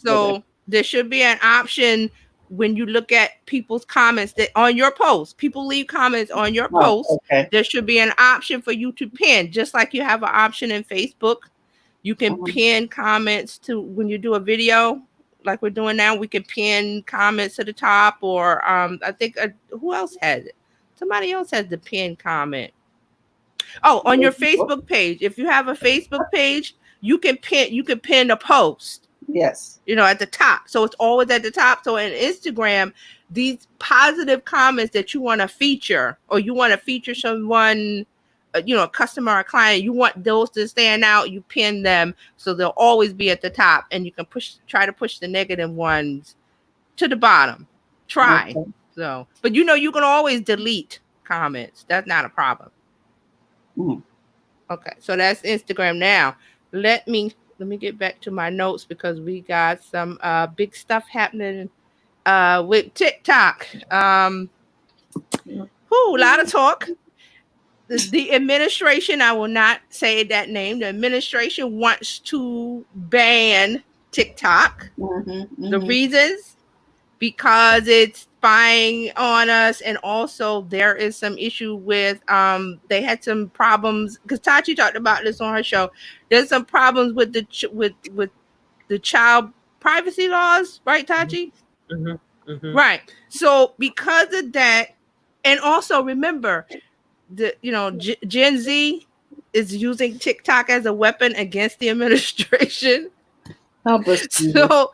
so there should be an option when you look at people's comments that on your post, people leave comments on your post. There should be an option for you to pin, just like you have an option in Facebook. You can pin comments to when you do a video, like we're doing now. We can pin comments to the top, or I think who else has it? Somebody else has the pin comment. Oh, on your Facebook page. If you have a Facebook page, you can pin a post. Yes. You know, at the top. So it's always at the top. So in Instagram, these positive comments that you want to feature, or you want to feature someone, you know, a customer or a client, you want those to stand out, you pin them so they'll always be at the top, and you can try to push the negative ones to the bottom. Try. So, but you know, you can always delete comments. That's not a problem. Okay, so that's Instagram. Now let me get back to my notes, because we got some big stuff happening with TikTok. A lot of talk. The administration, I will not say that name. The administration wants to ban TikTok. The reasons, because it's spying on us, and also there is some issue with they had some problems, because Tachi talked about this on her show. There's some problems with the child privacy laws, right, Tachi? Right. So because of that, and also remember, Gen Z is using TikTok as a weapon against the administration. So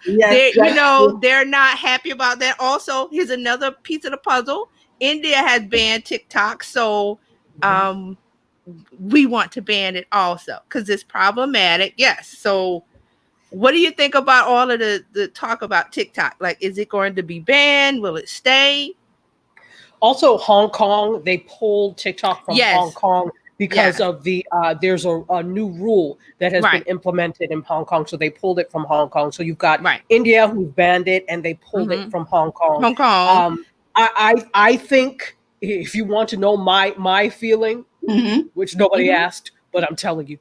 they're not happy about that. Also, here's another piece of the puzzle. India has banned TikTok, so we want to ban it also because it's problematic. Yes. So what do you think about all of the talk about TikTok? Like, is it going to be banned? Will it stay? Also, Hong Kong, they pulled TikTok from Hong Kong because of the there's a new rule that has been implemented in Hong Kong. So they pulled it from Hong Kong. So you've got India who banned it, and they pulled it from Hong Kong. I think, if you want to know my feeling, which nobody asked, but I'm telling you,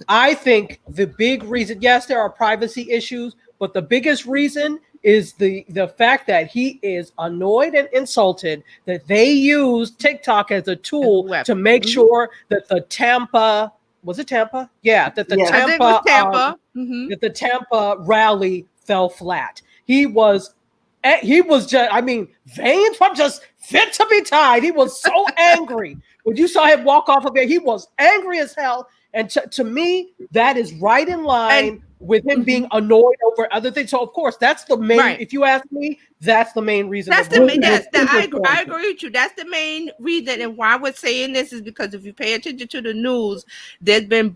I think the big reason, yes, there are privacy issues, but the biggest reason is the fact that he is annoyed and insulted that they use TikTok as a tool to make sure that the Tampa, was it Tampa? Yeah, that the that the Tampa rally fell flat. He was just, I mean, veins were just fit to be tied. He was so angry. When you saw him walk off of there, he was angry as hell. And to me, that is right in line with him being annoyed over other things. So, of course, that's the main, if you ask me, that's the main reason. I agree with you. That's the main reason. And why we're saying this is because if you pay attention to the news, there's been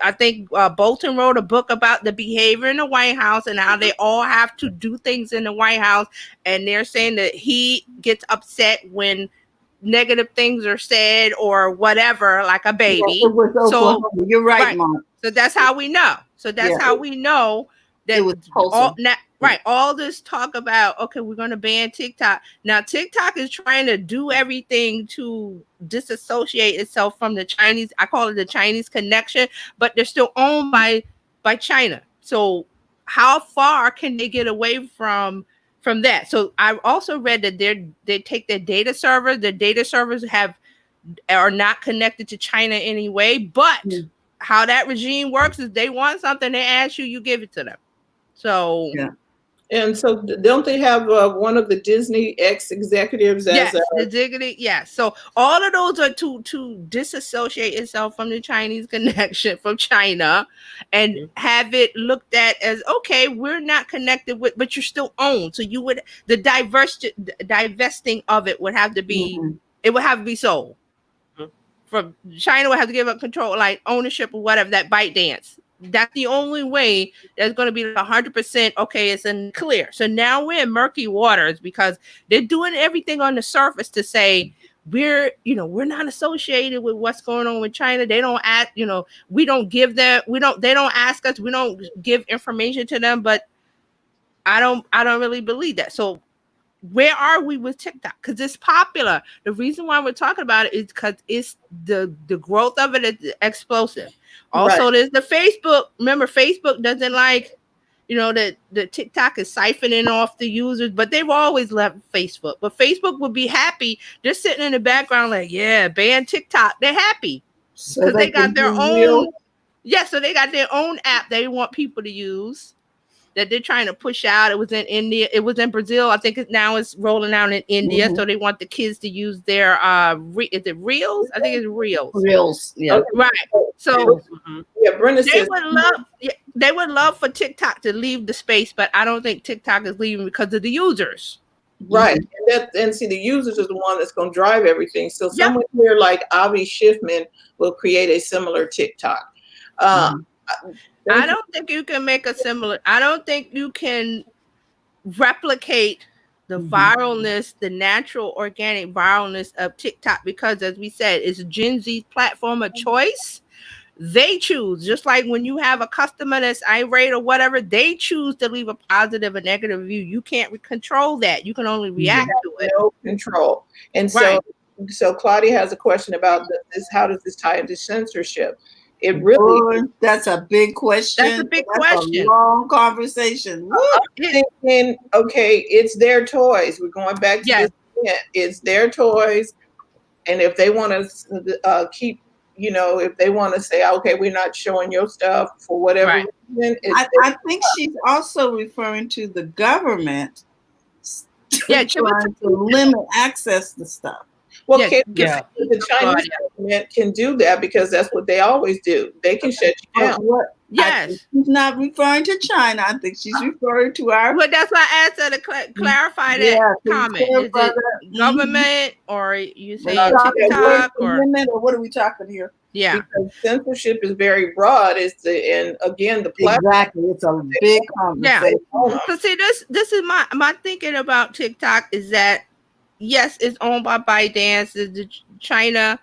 I think Bolton wrote a book about the behavior in the White House and how they all have to do things in the White House. And they're saying that he gets upset when negative things are said or whatever, like a baby. So you're right, Mom. So that's how we know. So that's how we know that it was all this talk about, okay, we're going to ban TikTok. Now, TikTok is trying to do everything to disassociate itself from the Chinese. I call it the Chinese connection, but they're still owned by China. So how far can they get away from that? So I also read that they take their data servers. The data servers are not connected to China anyway, but how that regime works is they want something, they ask you, you give it to them. So And so, don't they have one of the Disney ex-executives as the dignity? Yes. So all of those are to disassociate itself from the Chinese connection from China, and have it looked at as, okay, we're not connected with, but you're still owned. So you would, the divesting of it would have to be, it would have to be sold. From China would have to give up control, like ownership or whatever, that ByteDance. That's the only way that's going to be 100%. Okay, it's in clear. So now we're in murky waters because they're doing everything on the surface to say we're not associated with what's going on with China. They don't ask, we don't give them, they don't ask us, we don't give information to them. But I don't really believe that. So where are we with TikTok? Because it's popular. The reason why we're talking about it is because it's the growth of it is explosive. Also, there's the Facebook. Remember, Facebook doesn't like, that the TikTok is siphoning off the users, but they've always left Facebook. But Facebook would be happy. They're sitting in the background like, yeah, ban TikTok. They're happy because they got their own. Yeah, so they got their own app they want people to use, that they're trying to push out. It was in India. It was in Brazil. I think it's rolling out in India. So they want the kids to use their is it Reels? I think it's Reels. Reels, yeah. Right. So Brenda says they would love for TikTok to leave the space, but I don't think TikTok is leaving because of the users. Right. And see, the users is the one that's going to drive everything. So someone here like Avi Schiffman will create a similar TikTok. I don't think you can make a similar. I don't think you can replicate the viralness, the natural organic viralness of TikTok, because as we said, it's Gen Z's platform of choice. They choose, just like when you have a customer that's irate or whatever, they choose to leave a positive or negative review. You can't control that. You can only react to it. No control. And so Claudia has a question about this. How does this tie into censorship? It really, that's a big question. That's a big question. A long conversation. Thinking, okay, it's their toys. We're going back to this. It's their toys, and if they want to keep, if they want to say, okay, we're not showing your stuff for whatever reason. I think she's also referring to the government. Trying to limit access to stuff. Well, the Chinese government can do that because that's what they always do. They can shut you down. Yes. She's not referring to China. I think she's referring to our. But that's why I asked her to clarify that comment. Is it government or you say TikTok or what are we talking here? Yeah. Because censorship is very broad. And again, the platform. Exactly. It's a big conversation. Yeah. So see, this is my thinking about TikTok is that, yes, it's owned by ByteDance, it's China,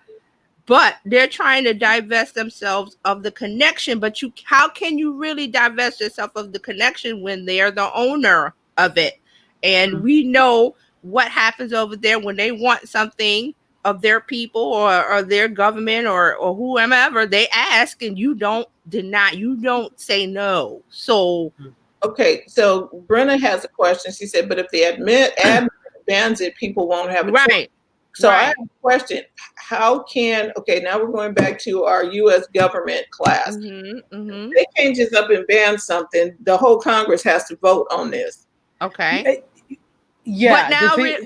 but they're trying to divest themselves of the connection. But how can you really divest yourself of the connection when they are the owner of it? And we know what happens over there when they want something of their people or their government or whomever. They ask and you don't deny, you don't say no. So okay, so Brenna has a question. She said, but if the admin bans it, people won't have a choice. So I have a question. How can, now we're going back to our U.S. government class. They change this up and ban something, the whole Congress has to vote on this. Okay. Yeah.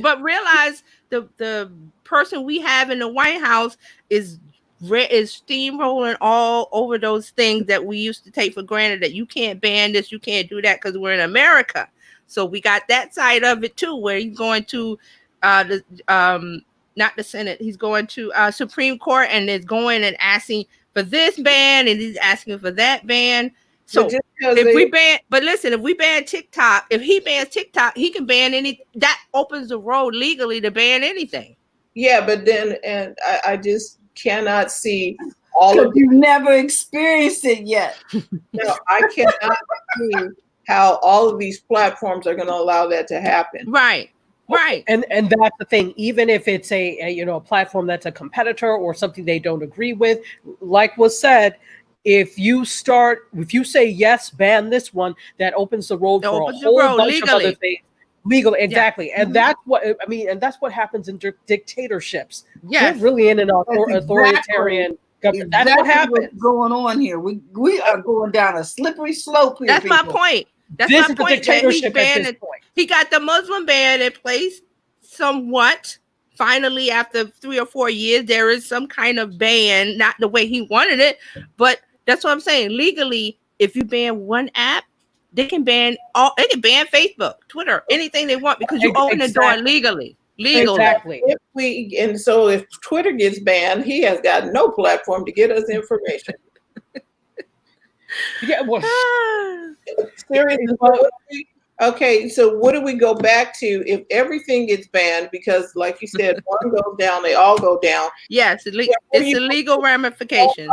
But realize the person we have in the White House is steamrolling all over those things that we used to take for granted, that you can't ban this, you can't do that because we're in America. So we got that side of it too, where he's going to not the Senate, he's going to Supreme Court and is going and asking for this ban and he's asking for that ban. So if we ban TikTok, if he bans TikTok, he can ban that opens the road legally to ban anything. Yeah, but then, and I just cannot see all of you've never experienced it yet. No, I cannot see how all of these platforms are going to allow that to happen. Right. And that's the thing. Even if it's a platform that's a competitor or something they don't agree with, like was said, if you say yes, ban this one, that opens the road for a whole bunch of other things. Legal, exactly. And that's what and that's what happens in dictatorships. Yeah, we're really in an authoritarian government. Exactly that's what happens. What's going on here. We are going down a slippery slope here. That's my point. That's this my is the point. dictatorship at this point. He got the Muslim ban in place somewhat. Finally, after 3 or 4 years, there is some kind of ban, not the way he wanted it, but that's what I'm saying. Legally, if you ban one app, they can ban Facebook, Twitter, anything they want, because you open the door legally. Exactly. If Twitter gets banned, he has got no platform to get us information. Yeah, well, seriously. Okay, so what do we go back to if everything gets banned? Because, like you said, one goes down, they all go down. Yes, it's a legal ramification.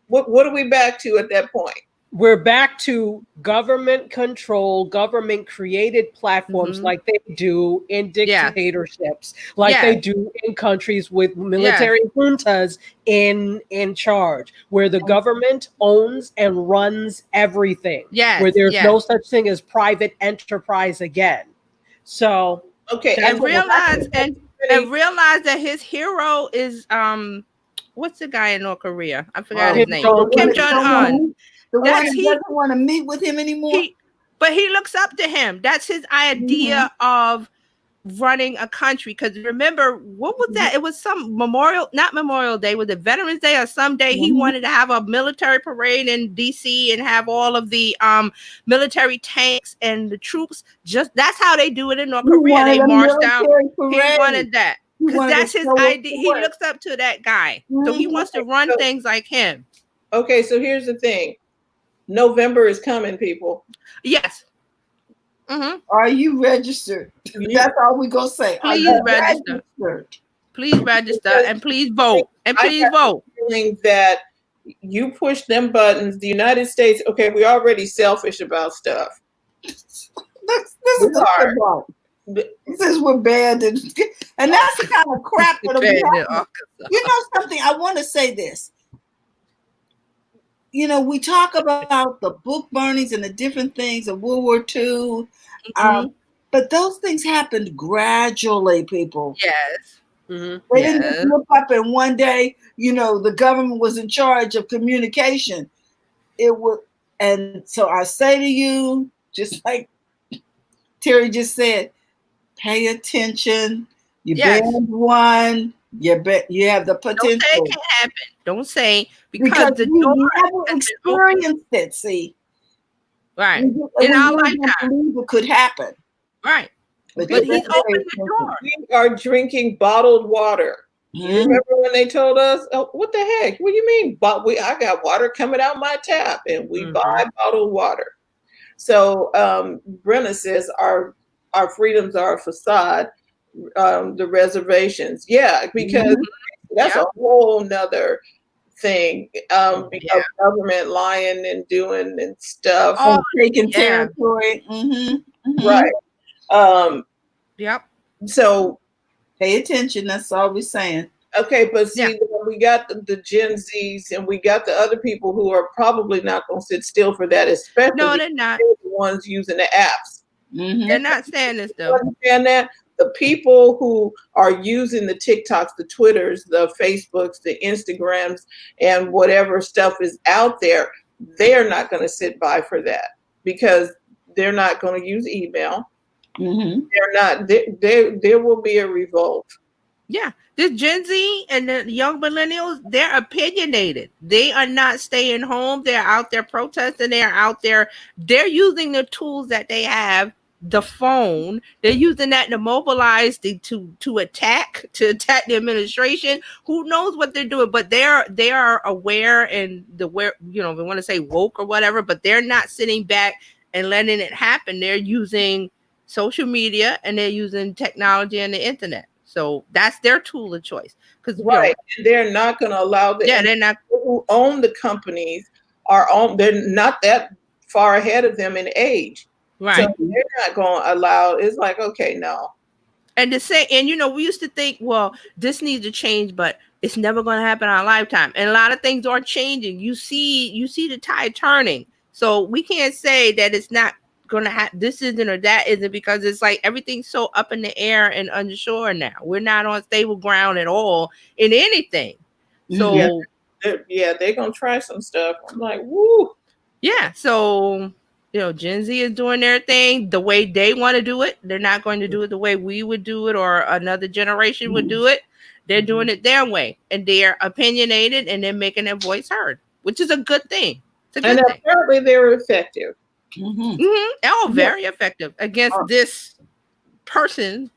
What are we back to at that point? We're back to government control, government created platforms like they do in dictatorships, like they do in countries with military juntas in charge, where the government owns and runs everything. Where there's no such thing as private enterprise again. So and realize that his hero is what's the guy in North Korea? I forgot his name. Kim Jong-un. The one who doesn't want to meet with him anymore. But he looks up to him. That's his idea of running a country. Because remember, what was that? It was some not Memorial Day, was it Veterans Day or some day? He wanted to have a military parade in DC and have all of the military tanks and the troops. That's how they do it in North Korea. They march down. He wanted that. Because that's his idea. He looks up to that guy. So he wants to run things like him. Okay, so here's the thing. November is coming, people. Yes. Are you registered? That's all we're going to say. Please register. Please register and please vote. And please vote. Feeling that you push them buttons, the United States, okay, we're already selfish about stuff. This is hard. This is we're bad. And that's the kind of crap that we have. You know something? I want to say this. You know, we talk about the book burnings and the different things of World War II, but those things happened gradually, people. Yes. They didn't look up and one day, you know, the government was in charge of communication. And so I say to you, just like Terry just said, pay attention. You banned one. You have the potential. Don't say it can happen. Don't say because we never experienced it. See, right? In our lifetime, it could happen. Right, but he's opened the door. We are drinking bottled water. Remember when they told us, "Oh, what the heck? What do you mean? But I got water coming out my tap, and we buy bottled water." So Brenna says our freedoms are a facade. The reservations, because that's a whole nother thing. Because government lying and doing and stuff, taking territory, right? So pay attention. That's all we're saying. Okay, but see, we got the Gen Zs and we got the other people who are probably not going to sit still for that, especially they're not the ones using the apps. They're not saying this though. You understand that? The people who are using the TikToks, the Twitters, the Facebooks, the Instagrams, and whatever stuff is out there, they're not going to sit by for that because they're not going to use email. They're not. There will be a revolt. Yeah, this Gen Z and the young millennials, they're opinionated. They are not staying home. They're out there protesting. They're out there. They're using the tools that they have. The phone, they're using that to mobilize to attack the administration. Who knows what they're doing, but they are aware and they want to say woke or whatever, but they're not sitting back and letting it happen. They're using social media and they're using technology and the internet. So that's their tool of choice. Because they're not going to allow they're not who own the companies they're not that far ahead of them in age. Right. So they're not going to allow, it's like, okay, no. And to say, and we used to think, well, this needs to change, but it's never going to happen in our lifetime. And a lot of things are changing. You see the tide turning. So we can't say that it's not going to happen. This isn't or that isn't, because it's like everything's so up in the air and unsure now. We're not on stable ground at all in anything. So they're going to try some stuff. I'm like, woo. Yeah. So Gen Z is doing their thing the way they want to do it. They're not going to do it the way we would do it or another generation would do it. They're doing it their way, and they're opinionated, and they're making their voice heard, which is a good thing. And apparently they're effective. Oh, very effective against this person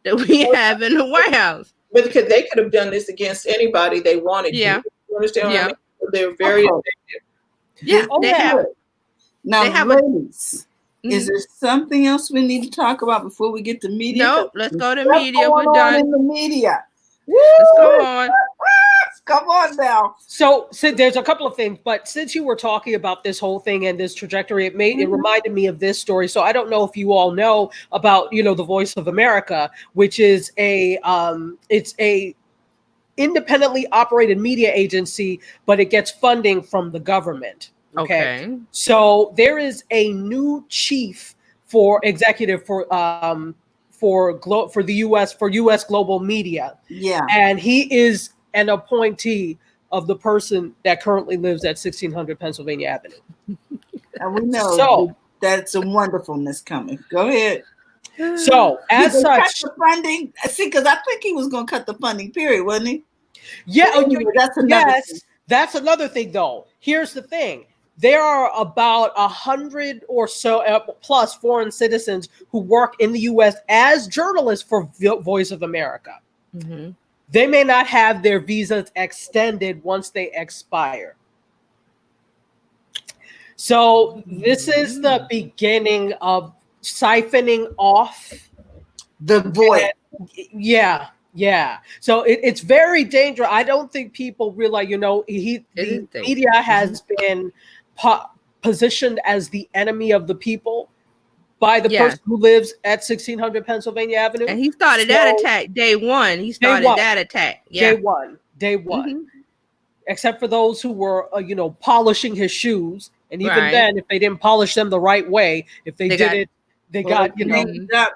that we have in the White House. But because they could have done this against anybody they wanted. Yeah. You understand what I mean? They're very effective. Yeah, they have. Now, ladies, is there something else we need to talk about before we get to media? No, let's go to media. We're done. In the media. Let's go on. Come on now. So there's a couple of things, but since you were talking about this whole thing and this trajectory, it reminded me of this story. So I don't know if you all know about, the Voice of America, which is it's a independently operated media agency, but it gets funding from the government. Okay. So there is a new chief executive for the U.S. Global Media. Yeah. And he is an appointee of the person that currently lives at 1600 Pennsylvania Avenue. And we know that's a wonderfulness coming. Go ahead. So as such, cut the funding. See, because I think he was going to cut the funding, period, wasn't he? Yeah. Anyway, that's another thing, though. Here's the thing. There are about 100 or so plus foreign citizens who work in the U.S. as journalists for Voice of America. Mm-hmm. They may not have their visas extended once they expire. So this is the beginning of siphoning off the voice. Yeah. So it's very dangerous. I don't think people realize, the media has been positioned as the enemy of the people by the person who lives at 1600 Pennsylvania Avenue. And he started that attack day one. That attack. Yeah. Day one. Mm-hmm. Except for those who were, polishing his shoes. And even then, if they didn't polish them the right way, if they did it, they got,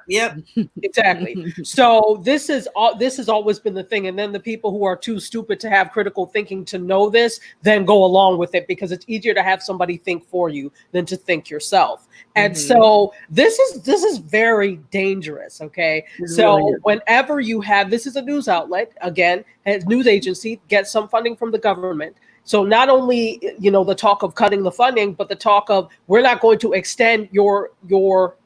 Yep. Exactly. So this has always been the thing. And then the people who are too stupid to have critical thinking to know this, then go along with it, because it's easier to have somebody think for you than to think yourself. And so this is very dangerous. Okay. So whenever you have, this is a news outlet, again, a news agency, gets some funding from the government. So not only, the talk of cutting the funding, but the talk of, we're not going to extend your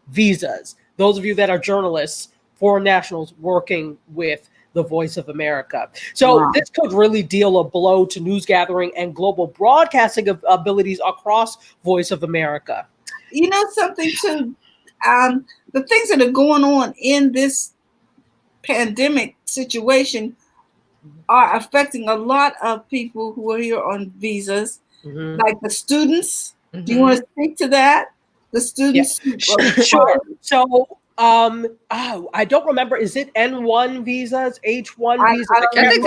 visas. Those of you that are journalists, foreign nationals working with the Voice of America. So this could really deal a blow to news gathering and global broadcasting abilities across Voice of America. You know something too, the things that are going on in this pandemic situation are affecting a lot of people who are here on visas, like the students. Do you want to speak to that? The students? Yeah. Sure. So I don't remember. Is it N1 visas, H1 visas? I think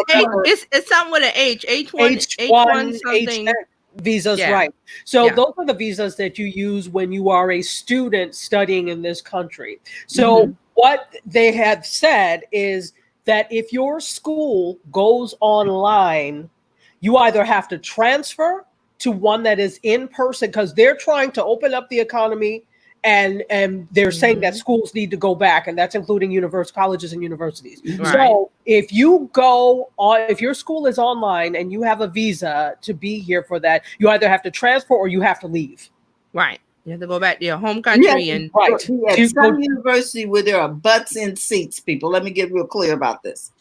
it's something with an H. H1 something. Visas, right. So those are the visas that you use when you are a student studying in this country. So what they have said is that if your school goes online, you either have to transfer to one that is in person, because they're trying to open up the economy, and they're saying that schools need to go back, and that's including colleges and universities. Right. So if your school is online and you have a visa to be here for that, you either have to transfer or you have to leave. Right. You have to go back to your home country and some university where there are butts in seats, people. Let me get real clear about this.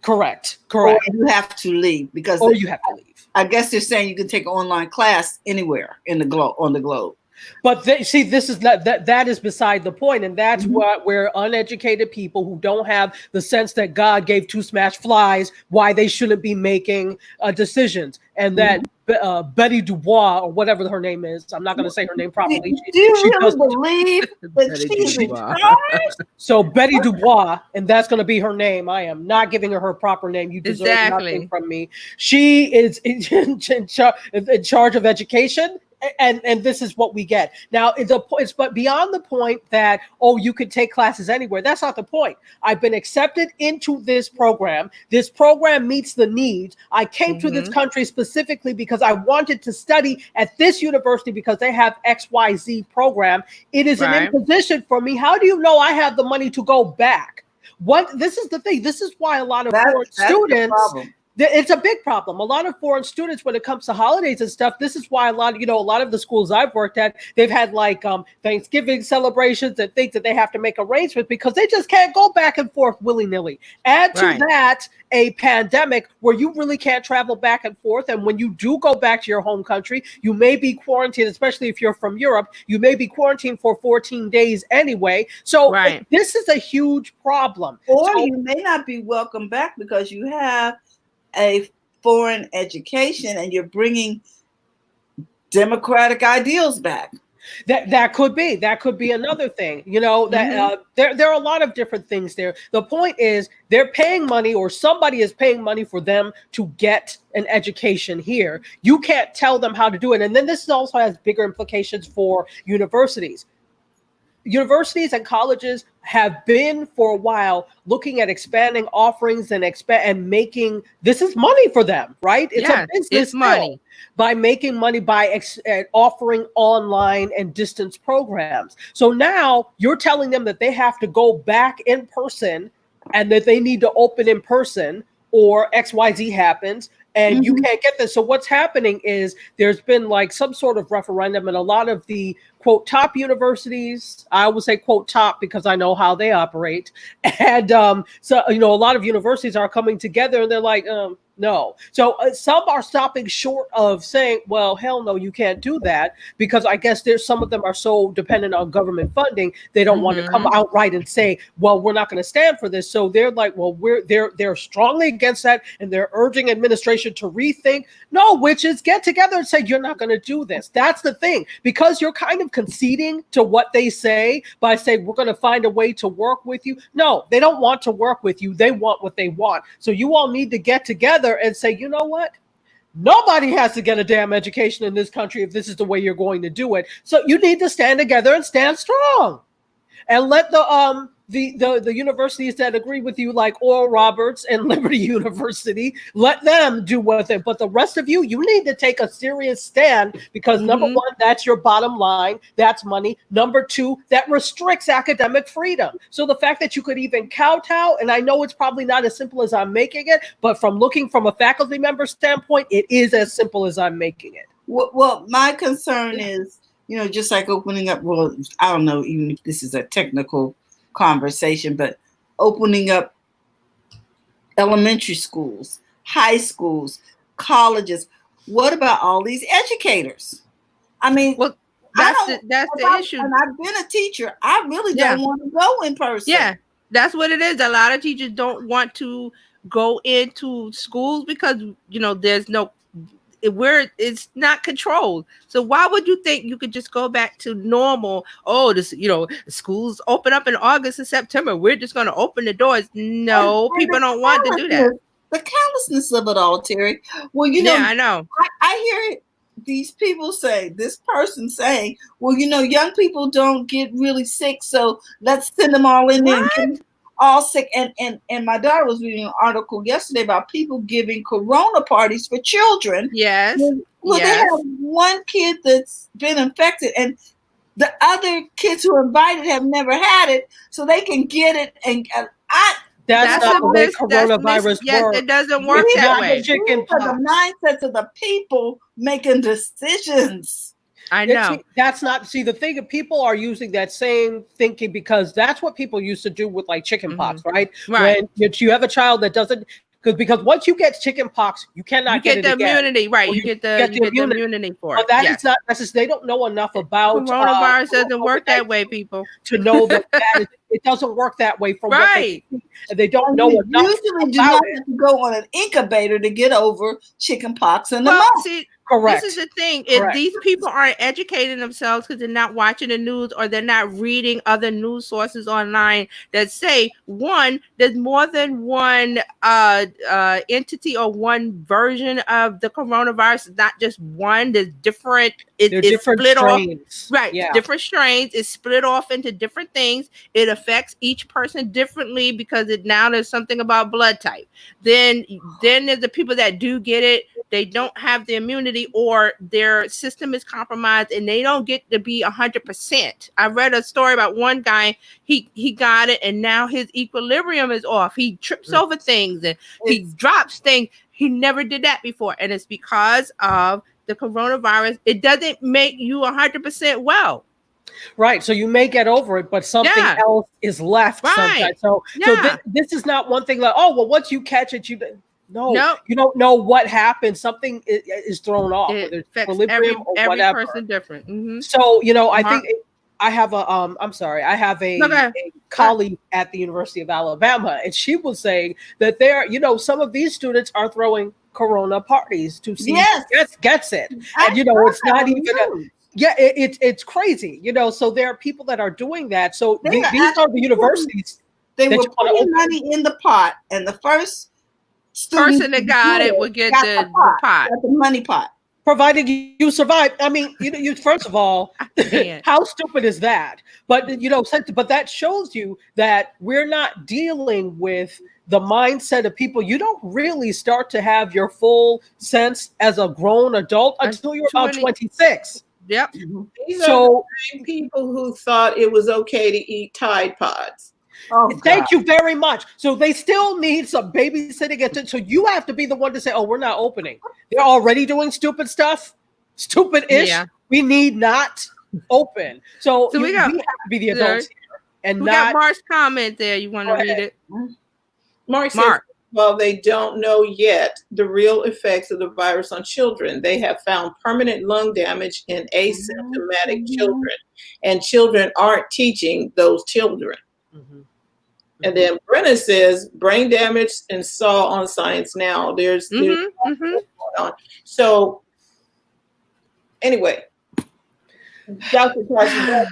Correct. Or you have to leave because you have to leave. I guess they're saying you can take an online class anywhere on the globe. But this is that is beside the point, and that's where uneducated people who don't have the sense that God gave two smashed flies why they shouldn't be making decisions, and that Betty Dubois, or whatever her name is, I'm not going to say her name properly. Do you really believe that she's retired? So Betty Dubois, and that's going to be her name. I am not giving her proper name. You deserve nothing from me. She is in charge of education and this is what we get. Now, it's but beyond the point that, oh, you could take classes anywhere. That's not the point. I've been accepted into this program. This program meets the needs. I came to this country specifically because I wanted to study at this university because they have XYZ program. It is an imposition for me. How do you know I have the money to go back? This is the thing. This is why a lot of foreign students. It's a big problem. A lot of foreign students, when it comes to holidays and stuff, this is why a lot of the schools I've worked at, they've had like Thanksgiving celebrations and things that they have to make arrangements because they just can't go back and forth willy-nilly. Add to that a pandemic where you really can't travel back and forth. And when you do go back to your home country, you may be quarantined, especially if you're from Europe, you may be quarantined for 14 days anyway. So this is a huge problem. Or you may not be welcome back because you have a foreign education and you're bringing democratic ideals back. That could be another thing, that there are a lot of different things there. The point is they're paying money, or somebody is paying money for them to get an education here. You can't tell them how to do it. And then this also has bigger implications for universities. Universities and colleges have been for a while looking at expanding offerings and making, this is money for them, right? It's a business money by making money by offering online and distance programs. So now you're telling them that they have to go back in person and that they need to open in person or XYZ happens. And you can't get this. So what's happening is there's been like some sort of referendum, and a lot of the quote top universities, I always say quote top because I know how they operate. And so, a lot of universities are coming together and they're like, no. So some are stopping short of saying, well, hell no, you can't do that, because I guess some of them are so dependent on government funding. They don't want to come outright and say, well, we're not going to stand for this. So they're like, well, they're strongly against that. And they're urging administration to rethink. No, which is get together and say, you're not going to do this. That's the thing, because you're kind of conceding to what they say by saying, we're going to find a way to work with you. No, they don't want to work with you. They want what they want. So you all need to get together and say, you know what? Nobody has to get a damn education in this country if this is the way you're going to do it. So you need to stand together and stand strong, and let the universities that agree with you, like Oral Roberts and Liberty University, let them do with it. But the rest of you need to take a serious stand, because number one, that's your bottom line. That's money. Number two, that restricts academic freedom. So the fact that you could even kowtow, and I know it's probably not as simple as I'm making it, but from looking from a faculty member standpoint, it is as simple as I'm making it. Well, my concern is, just like opening up, well, I don't know, even if this is a technical conversation, but opening up elementary schools, high schools, colleges. What about all these educators? I mean, well, that's the issue. And I've been a teacher. I really don't want to go in person. Yeah, that's what it is. A lot of teachers don't want to go into schools because there's it's not controlled. So why would you think you could just go back to normal? Oh, schools open up in August and September. We're just going to open the doors. No, people don't want to do that. The callousness of it all, Terry. Well, I know. I hear these people say, this person saying, well, young people don't get really sick, so let's send them all in there and get them all sick. And my daughter was reading an article yesterday about people giving corona parties for children. Yes. Well, they have one kid that's been infected, and the other kids who are invited have never had it, so they can get it. And that's not the way coronavirus works. Yes, it doesn't work that way. The mindsets of the people making decisions. I know. That's not, see, the thing, people are using that same thinking because that's what people used to do with like chicken pox, right? When you have a child that doesn't, because once you get chicken pox, you cannot get the immunity, right? You get the immunity for it. But that is not, that's just, they don't know enough about coronavirus. Doesn't work that way, people. To know that is it doesn't work that way from right. what they don't know you enough. Usually, do not have to go on an incubator to get over chicken pox in the mouth. See, correct. This is the thing. If these people aren't educating themselves because they're not watching the news or they're not reading other news sources online that say, one, there's more than one entity or one version of the coronavirus. It's not just one. There's different. It's different split strains. off. Right. Yeah. Different strains. It's split off into different things. It affects each person differently because now there's something about blood type. Then there's the people that do get it. They don't have the immunity or their system is compromised and they don't get to be 100%. I read a story about one guy, he got it and now his equilibrium is off. He trips over things and he drops things. He never did that before. And it's because of the coronavirus. It doesn't make you 100% well. Right. So you may get over it, but something else is left sometimes. So this is not one thing like, oh, well, once you catch it, you don't know what happened. Something is thrown off. It affects every person different. Mm-hmm. So, I think I have a colleague at the University of Alabama, and she was saying that some of these students are throwing Corona parties to see who gets it. And, it's not even it's crazy, so there are people that are doing that. So these are the universities. They were putting money in the pot, and the first person that got it would get the pot. Got the money pot. Provided you survive. I mean, you first of all, how stupid is that? But but that shows you that we're not dealing with the mindset of people. You don't really start to have your full sense as a grown adult until you're about 26. Yep. These are the same people who thought it was okay to eat Tide Pods. Oh, thank you very much. So they still need some babysitting. So you have to be the one to say, oh, we're not opening. They're already doing stupid stuff. Stupid-ish. Yeah. We need not open. So we have to be the adults here. And we got Mark's comment there. You want to read it? Mark says, well, they don't know yet the real effects of the virus on children. They have found permanent lung damage in asymptomatic children, and children aren't teaching those children. Mm-hmm. And then Brenna says, brain damage and saw on Science Now. There's going on. So anyway, Dr. Carson,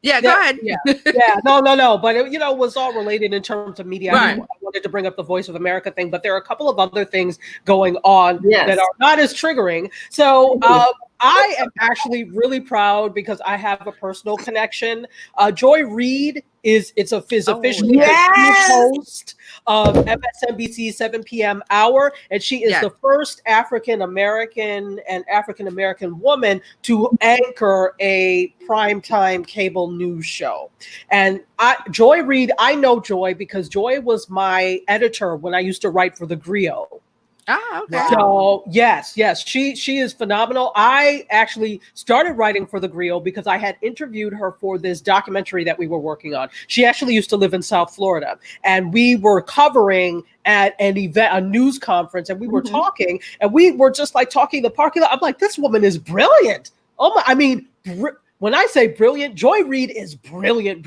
yeah, go ahead. No. But it was all related in terms of media. Right. I wanted to bring up the Voice of America thing, but there are a couple of other things going on that are not as triggering. So I am actually really proud because I have a personal connection. Joy Reid is officially the host of MSNBC 7 p.m. Hour, and she is the first African American woman to anchor a primetime cable news show. And Joy Reid, I know Joy because Joy was my editor when I used to write for the Griot. Ah, okay. So yes, she is phenomenal. I actually started writing for the Griot because I had interviewed her for this documentary that we were working on. She actually used to live in South Florida, and we were covering at an event, a news conference, and we were talking, and we were just like talking in the parking lot. I'm like, this woman is brilliant. Oh my, I mean. When I say brilliant, Joy Reid is brilliant.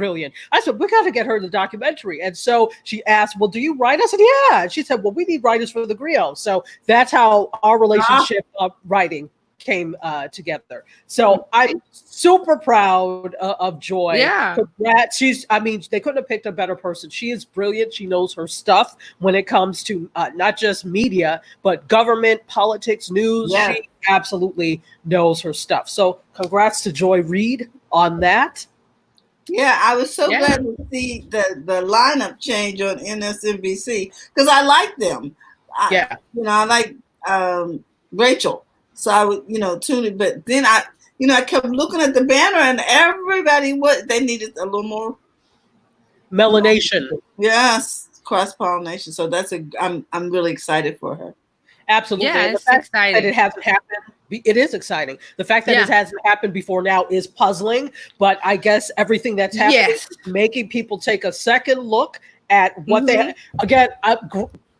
I said, we got to get her the documentary. And so she asked, well, do you write? I said, yeah. And she said, well, we need writers for the Griot. So that's how our relationship of writing came together. So I'm super proud of Joy. Yeah. Congrats. They couldn't have picked a better person. She is brilliant. She knows her stuff when it comes to not just media, but government, politics, news. Yeah. She absolutely knows her stuff. So congrats to Joy Reid on that. Yeah, I was so glad to see the lineup change on MSNBC because I like them. I like Rachel. So I would, tune in. But then I kept looking at the banner and everybody, they needed a little more melanation. Yes, cross-pollination. So I'm really excited for her. Absolutely. Yeah, it's exciting. That it hasn't happened. It is exciting. The fact that it hasn't happened before now is puzzling, but I guess everything that's happening is making people take a second look at what they again.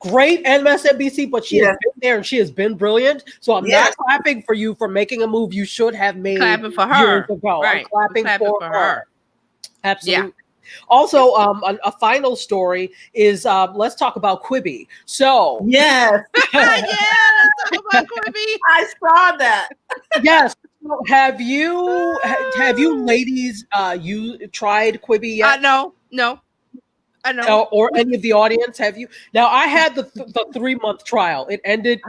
Great MSNBC, but she has been there and she has been brilliant. So I'm not clapping for you for making a move you should have made. Clapping for her. Years ago. Right. I'm clapping for her. Absolutely. Also, a final story is let's talk about Quibi. So yes, let's talk about Quibi. I saw that. Yes. Have you ladies you tried Quibi yet? No. I know. Or any of the audience, have you? Now I had the 3-month trial. It ended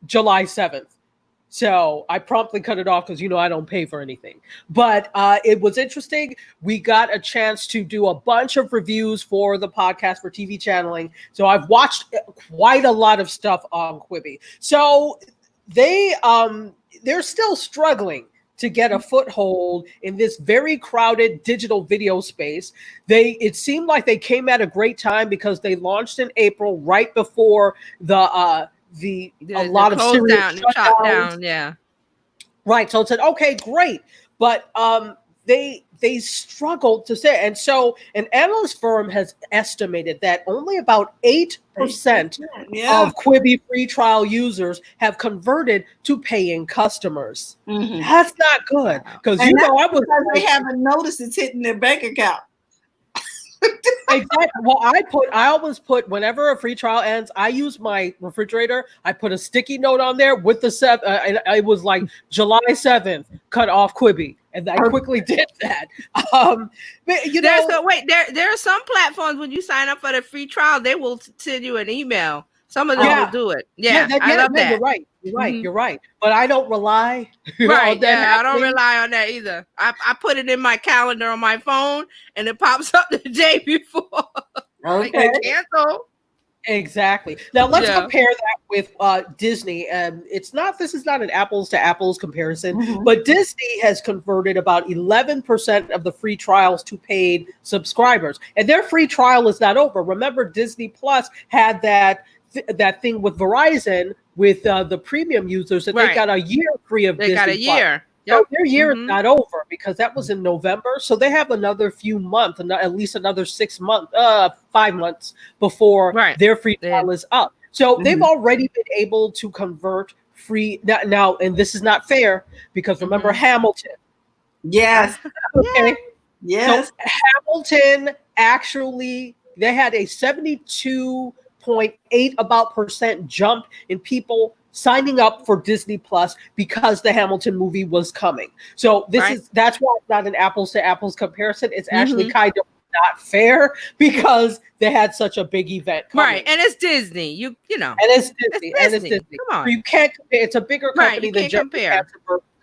July 7th. So I promptly cut it off because, I don't pay for anything. But it was interesting. We got a chance to do a bunch of reviews for the podcast for TV channeling. So I've watched quite a lot of stuff on Quibi. So they're still struggling to get a foothold in this very crowded digital video space. It seemed like they came at a great time because they launched in April, right before a lot of serious shutdown, yeah. Right. So it said, okay, great. But they struggled to say. And so an analyst firm has estimated that only about 8% of Quibi free trial users have converted to paying customers. Mm-hmm. That's not good. Because they haven't noticed it's hitting their bank account. Exactly. Well, I always put, whenever a free trial ends, I use my refrigerator. I put a sticky note on there with the and it was like July 7th, cut off Quibi. And I quickly did that. But, there are some platforms when you sign up for the free trial, they will send you an email. Some of them will do it. I love that. You're right. You're right. But I don't rely on that. I don't rely on that either. I put it in my calendar on my phone and it pops up the day before. Okay. Cancel. Exactly. Now let's compare that with Disney. This is not an apples to apples comparison, but Disney has converted about 11% of the free trials to paid subscribers, and their free trial is not over. Remember, Disney Plus had that thing with Verizon with the premium users that they got a year free of Disney Plus. They got a year. So their year is not over because that was in November. So they have another few months, at least another 5 months before their free trial is up. So they've already been able to convert free now, and this is not fair because remember Hamilton. Yes. Okay. Yes. So Hamilton actually, they had a 72.8% jump in people signing up for Disney Plus because the Hamilton movie was coming. So that's why it's not an apples to apples comparison. It's actually kind of not fair because they had such a big event coming. Right. And it's Disney. You know. And it's Disney. Come on. So you can't compare. It's a bigger company than compare.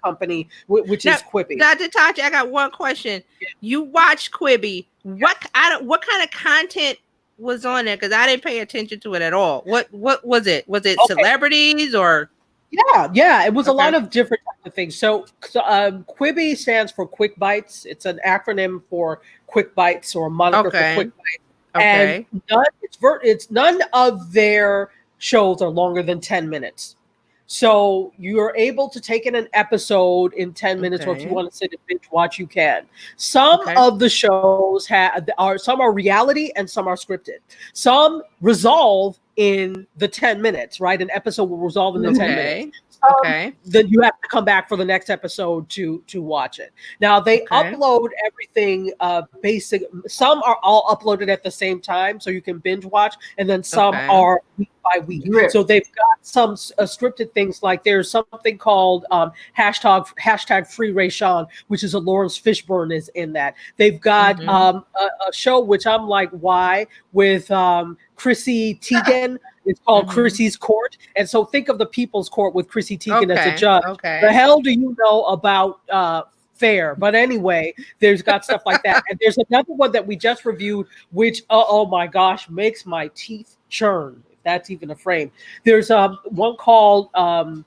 Company, which is Quibi. Dr. Tachi, I got one question. Yeah. You watch Quibi. What kind of content was on there? Because I didn't pay attention to it at all. What was it? Was it celebrities or? Yeah. It was a lot of different types of things. So Quibi stands for Quick Bites. It's an acronym for Quick Bites or a moniker for Quick Bites. Okay. And none of their shows are longer than 10 minutes. So you're able to take in an episode in 10 minutes, or if you want to sit and binge watch, you can. Some of the shows some are reality and some are scripted. Some resolve in the 10 minutes, right? An episode will resolve in the 10 minutes. Then you have to come back for the next episode to watch it. Now they upload everything basic. Some are all uploaded at the same time, so you can binge watch, and then some are week by week. So they've got some scripted things, like there's something called hashtag Free Rayshawn, which is a Lawrence Fishburne is in that. They've got a show which I'm like, why, with Chrissy Teigen. It's called Chrissy's Court. And so think of the People's Court with Chrissy Teigen as a judge. The hell do you know about Fair? But anyway, there's got stuff like that. And there's another one that we just reviewed, which, oh my gosh, makes my teeth churn, if that's even a frame. There's one called, now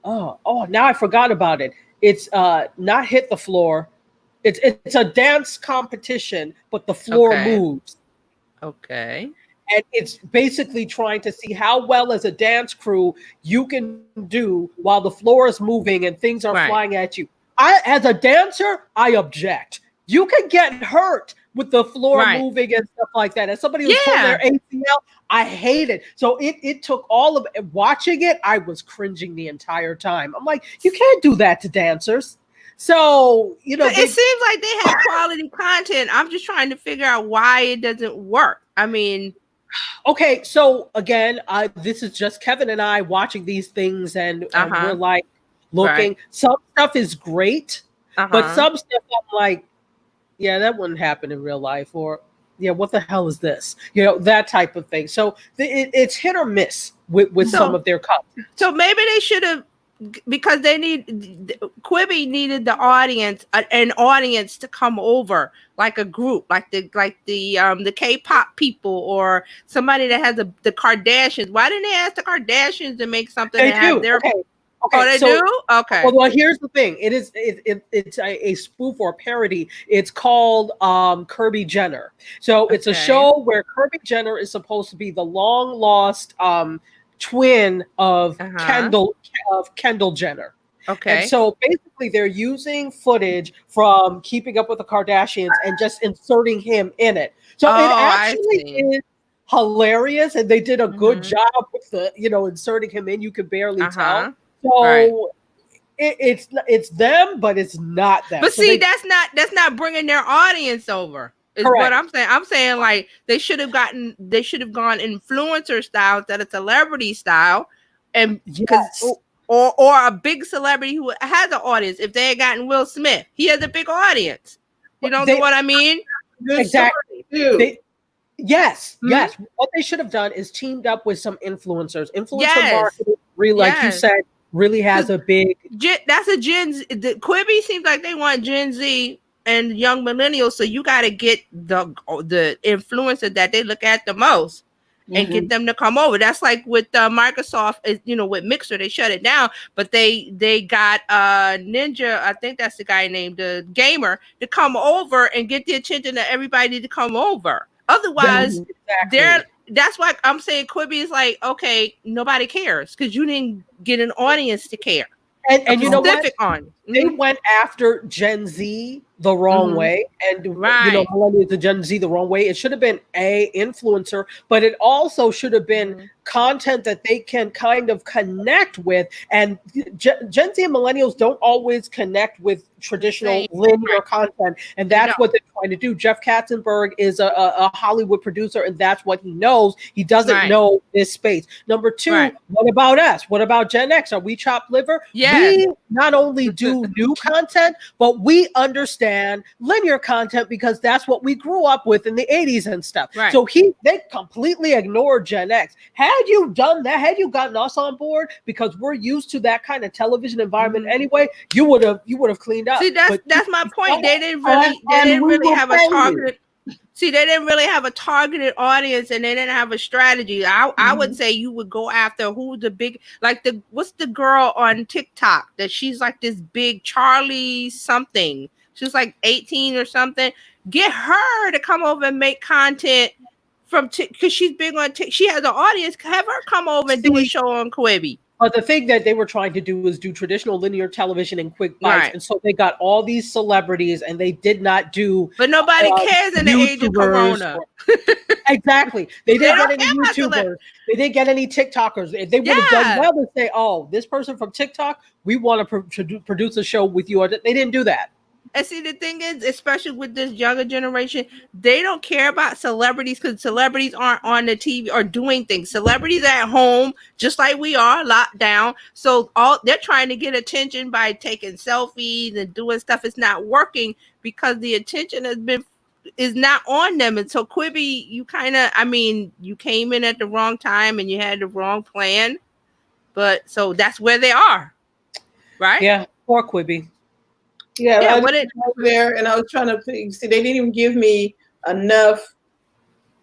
I forgot about it. It's not Hit the Floor. It's a dance competition, but the floor moves. Okay. And it's basically trying to see how well as a dance crew you can do while the floor is moving and things are flying at you. As a dancer, I object. You can get hurt with the floor moving and stuff like that. As somebody who's torn their ACL, I hate it. So it took all of it. Watching it, I was cringing the entire time. I'm like, you can't do that to dancers. So, you know, it seems like they have quality content. I'm just trying to figure out why it doesn't work. I mean, okay, so again, this is just Kevin and I watching these things, and we're like looking. Right. Some stuff is great, but some stuff I'm like, yeah, that wouldn't happen in real life, or yeah, what the hell is this? You know, that type of thing. So it's hit or miss with some of their content. So maybe they should have, because Quibi needed the audience, an audience to come over, like a group, like the K-pop people, or somebody that has the Kardashians. Why didn't they ask the Kardashians to make something they that do. have their? Okay. Oh, they do? Okay. Well, here's the thing. It's a spoof or parody. It's called Kirby Jenner. So it's a show where Kirby Jenner is supposed to be the long lost twin of Kendall Jenner. Okay. And so basically they're using footage from Keeping Up with the Kardashians and just inserting him in it. So it actually is hilarious, and they did a good job with the, you know, inserting him in. You could barely tell. So it's them, but it's not them. But so see, that's not bringing their audience over. Is what I'm saying. I'm saying like they should have gone influencer style instead of celebrity style, and or a big celebrity who has an audience. If they had gotten Will Smith, he has a big audience. You know what I mean? Exactly. Yes. What they should have done is teamed up with some influencers. Influencer marketing, really, like you said, really has a big. That's a Gen Z. The Quibi seems like they want Gen Z and young millennials, so you got to get the influencer that they look at the most and get them to come over. That's like with Microsoft, you know, with Mixer, they shut it down, but they got Ninja, I think that's the guy named the gamer, to come over and get the attention of everybody to come over. Otherwise, that's why I'm saying Quibi is like, okay, nobody cares because you didn't get an audience to care. And you know what? They went after Gen Z the wrong way, and you know, millennials and Gen Z the wrong way. It should have been a influencer, but it also should have been content that they can kind of connect with. And Gen Z and millennials don't always connect with traditional linear content, and that's what they're trying to do. Jeff Katzenberg is a Hollywood producer, and that's what he knows. He doesn't know this space. Number two, what about us? What about Gen X? Are we chopped liver? We not only do new content, but we understand linear content because that's what we grew up with in the 80s and stuff. So they completely ignored Gen X. Had you done that, had you gotten us on board, because we're used to that kind of television environment anyway, you would have cleaned up. See, that's my point. They didn't really have a targeted. See, they didn't really have a targeted audience, and they didn't have a strategy. I would say you would go after who's the big, like what's the girl on TikTok that she's like this big Charlie something. She's like 18 or something. Get her to come over and make content because she's big on TikTok. She has an audience. Have her come over and do a show on Quibi. But the thing that they were trying to do was do traditional linear television in quick bites. And so they got all these celebrities, and they did not do. But nobody cares in the age of Corona. Exactly. They didn't get any YouTubers. They didn't get any TikTokers. They would have done well to say, oh, this person from TikTok, we want to produce a show with you. They didn't do that. And see, the thing is, especially with this younger generation, they don't care about celebrities because celebrities aren't on the TV or doing things. Celebrities are at home, just like we are, locked down. So they're trying to get attention by taking selfies and doing stuff. It's not working because the attention is not on them. And so Quibi, you came in at the wrong time and you had the wrong plan. But so that's where they are, right? Yeah, poor Quibi. Yeah, I was there, and I was trying to see. They didn't even give me enough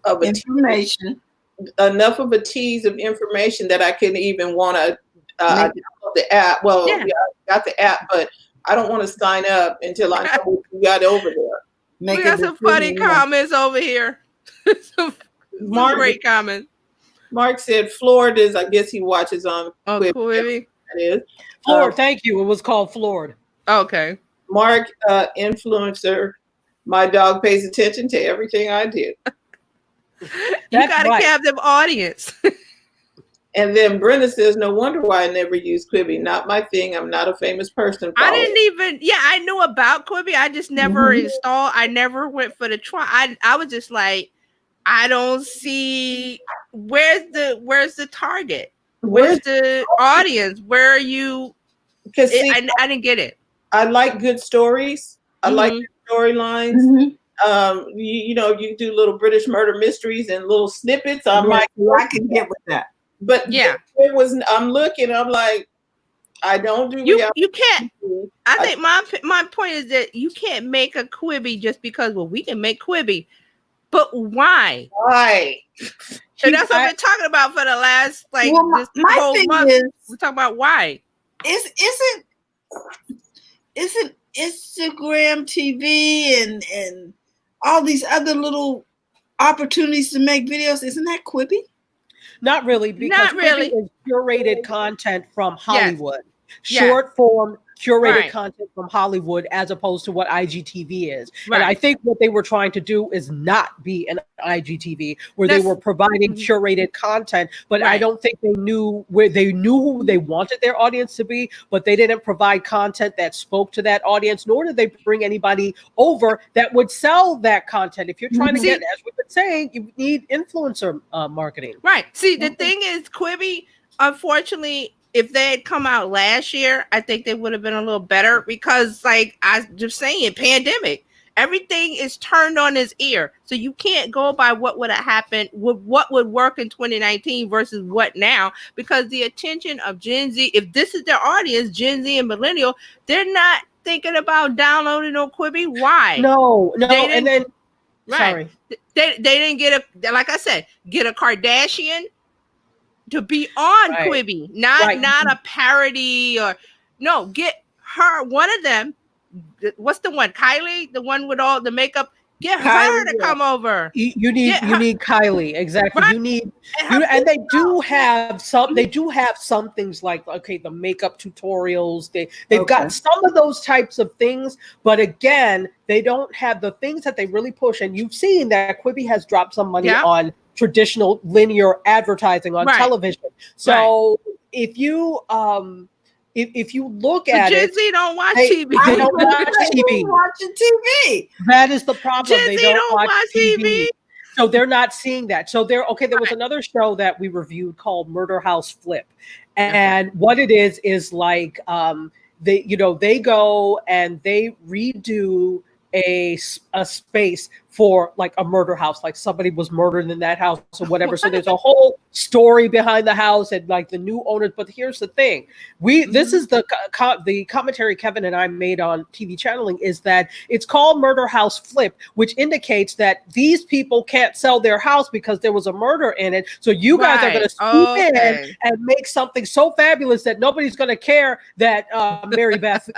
of information, enough of a tease of information that I couldn't even want to download the app. Well, I got the app, but I don't want to sign up until I know we got over there. We got some funny comments over here. Some great comments. Mark said Florida's. I guess he watches on Quibi. That is Floored. Thank you. It was called Floored. Okay. Mark, influencer. My dog pays attention to everything I do. You got a captive audience. And then Brenda says, no wonder why I never use Quibi. Not my thing. I'm not a famous person. I didn't even, I knew about Quibi. I just never installed. I never went for the try. I was just like, I don't see where's the target? Where's the audience? Where are you? Because I didn't get it. I like good stories. I like good storylines. You know, you do little British murder mysteries and little snippets. I'm like, I can get with that. But it was. I'm looking. I'm like, I don't do. You can't. I think my point is that you can't make a Quibi just because we can make Quibi, but why? Why? And that's what I've been talking about for the last this whole month. We're talking about why. Isn't Instagram TV and all these other little opportunities to make videos? Isn't that Quibi? Not really, because Quibi is curated content from Hollywood, short form curated content from Hollywood, as opposed to what IGTV is. And I think what they were trying to do is not be an IGTV where they were providing curated content, but I don't think they knew who they wanted their audience to be, but they didn't provide content that spoke to that audience, nor did they bring anybody over that would sell that content. If you're trying to get, as we've been saying, you need influencer marketing. Right. See, the thing is, Quibi, unfortunately, if they had come out last year, I think they would have been a little better, because, like I just saying, pandemic, everything is turned on its ear. So you can't go by what would have happened, what would work in 2019 versus what now, because the attention of Gen Z, if this is their audience, Gen Z and millennial, they're not thinking about downloading on Quibi. Why? No. And then, sorry. They didn't get like I said, get a Kardashian to be on Quibi, not a parody get her, one of them. What's the one? Kylie, the one with all the makeup. Get her to come over. You need Kylie, exactly. Right. You need, and they do have some. They do have some things like the makeup tutorials. They've got some of those types of things, but again, they don't have the things that they really push. And you've seen that Quibi has dropped some money on traditional linear advertising on television. So if you if you look at Gen Z don't watch TV. They don't watch TV. Watching TV. That is the problem. Gen Z don't watch TV. So they're not seeing that. So there was another show that we reviewed called Murder House Flip. And what it is like they go and they redo a space for like a murder house, like somebody was murdered in that house or whatever. So there's a whole story behind the house and like the new owners. But here's the thing: this is the commentary Kevin and I made on TV channeling, is that it's called Murder House Flip, which indicates that these people can't sell their house because there was a murder in it. So you guys are going to swoop in and make something so fabulous that nobody's going to care that Mary Beth,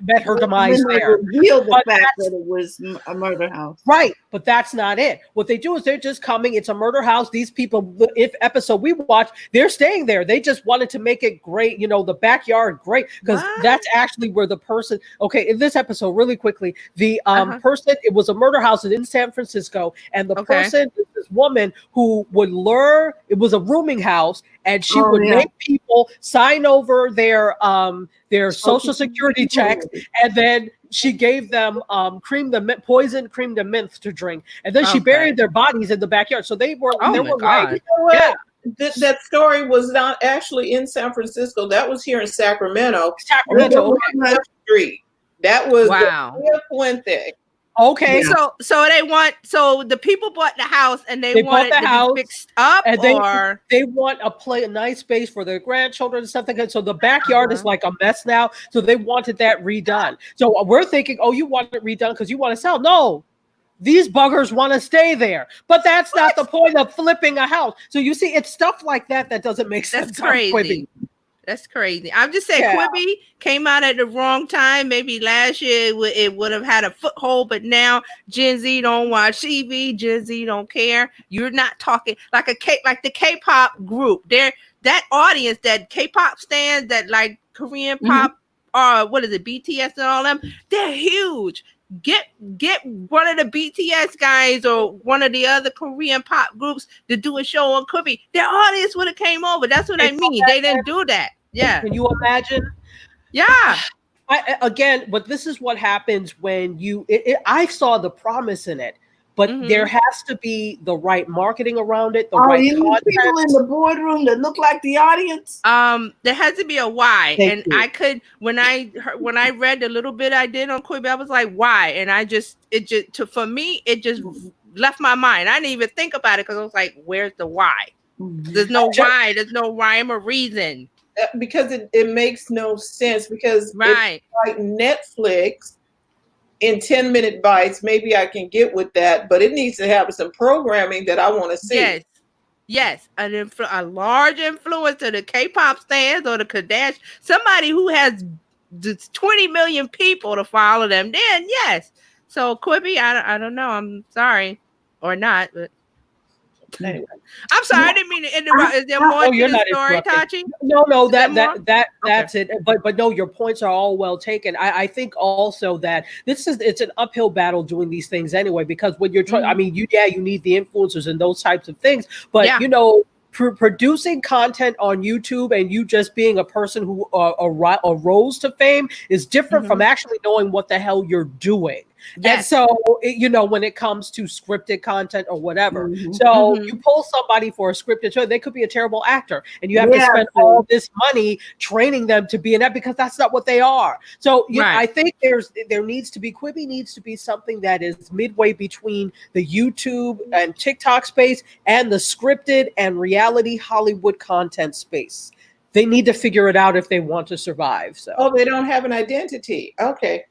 met her demise there. Reveal the fact that it was a murder house. Right, but that's not it. What they do is they're just coming. It's a murder house. These people, if episode we watch, they're staying there. They just wanted to make it great, the backyard great, because that's actually where the person. Okay, in this episode, really quickly, the person, it was a murder house in San Francisco, and the person, this woman who would lure. It was a rooming house, and she would make people sign over their social security checks, and then she gave them poison cream de mint to drink, and then she buried their bodies in the backyard. So they were like, that story was not actually in San Francisco. That was here in Sacramento. Street. That was the Fuente. Okay, so the people bought the house and they wanted the house to be fixed up, and they want a nice space for their grandchildren and stuff like that. So the backyard is like a mess now. So they wanted that redone. So we're thinking, you want it redone because you want to sell. No, these buggers want to stay there. But that's not the point of flipping a house. So you see, it's stuff like that doesn't make sense. That's crazy. That's crazy. I'm just saying, Quibi came out at the wrong time. Maybe last year it would have had a foothold, but now Gen Z don't watch TV. Gen Z don't care. You're not talking like the K-pop group. That audience, that K-pop stands, that like Korean pop, what is it, BTS and all them. They're huge. Get one of the BTS guys or one of the other Korean pop groups to do a show on Quibi. Their audience would have came over. That's what I mean. They didn't do that. Yeah. Can you imagine? Yeah. But this is what happens when I saw the promise in it, but there has to be the right marketing around it, the right content. People in the boardroom that look like the audience. There has to be a why. Thank you. I could when I read the little bit I did on Quibi, I was like, why? And for me, it just left my mind. I didn't even think about it because I was like, where's the why? There's no why. There's no rhyme or reason. Because it makes no sense, because right. It's like Netflix in 10-minute bites, maybe I can get with that, but it needs to have some programming that I want to see. Yes. A large influencer, the K-pop stars or the Kardashians, somebody who has 20 million people to follow them, then yes. So Quibi, I don't know. I'm sorry. Or not, but anyway. I'm sorry, I didn't mean to interrupt. Is there more to the story, Tachi? No, that's it. But no, your points are all well taken. I think also that it's an uphill battle doing these things anyway, because when you're trying, I mean, you need the influencers and those types of things, but producing content on YouTube and you just being a person who arose to fame is different from actually knowing what the hell you're doing. Yes. And so, when it comes to scripted content or whatever, you pull somebody for a scripted show, they could be a terrible actor, and you have to spend all this money training them to be in that, because that's not what they are. So I think Quibi needs to be something that is midway between the YouTube and TikTok space and the scripted and reality Hollywood content space. They need to figure it out if they want to survive. So they don't have an identity. Okay.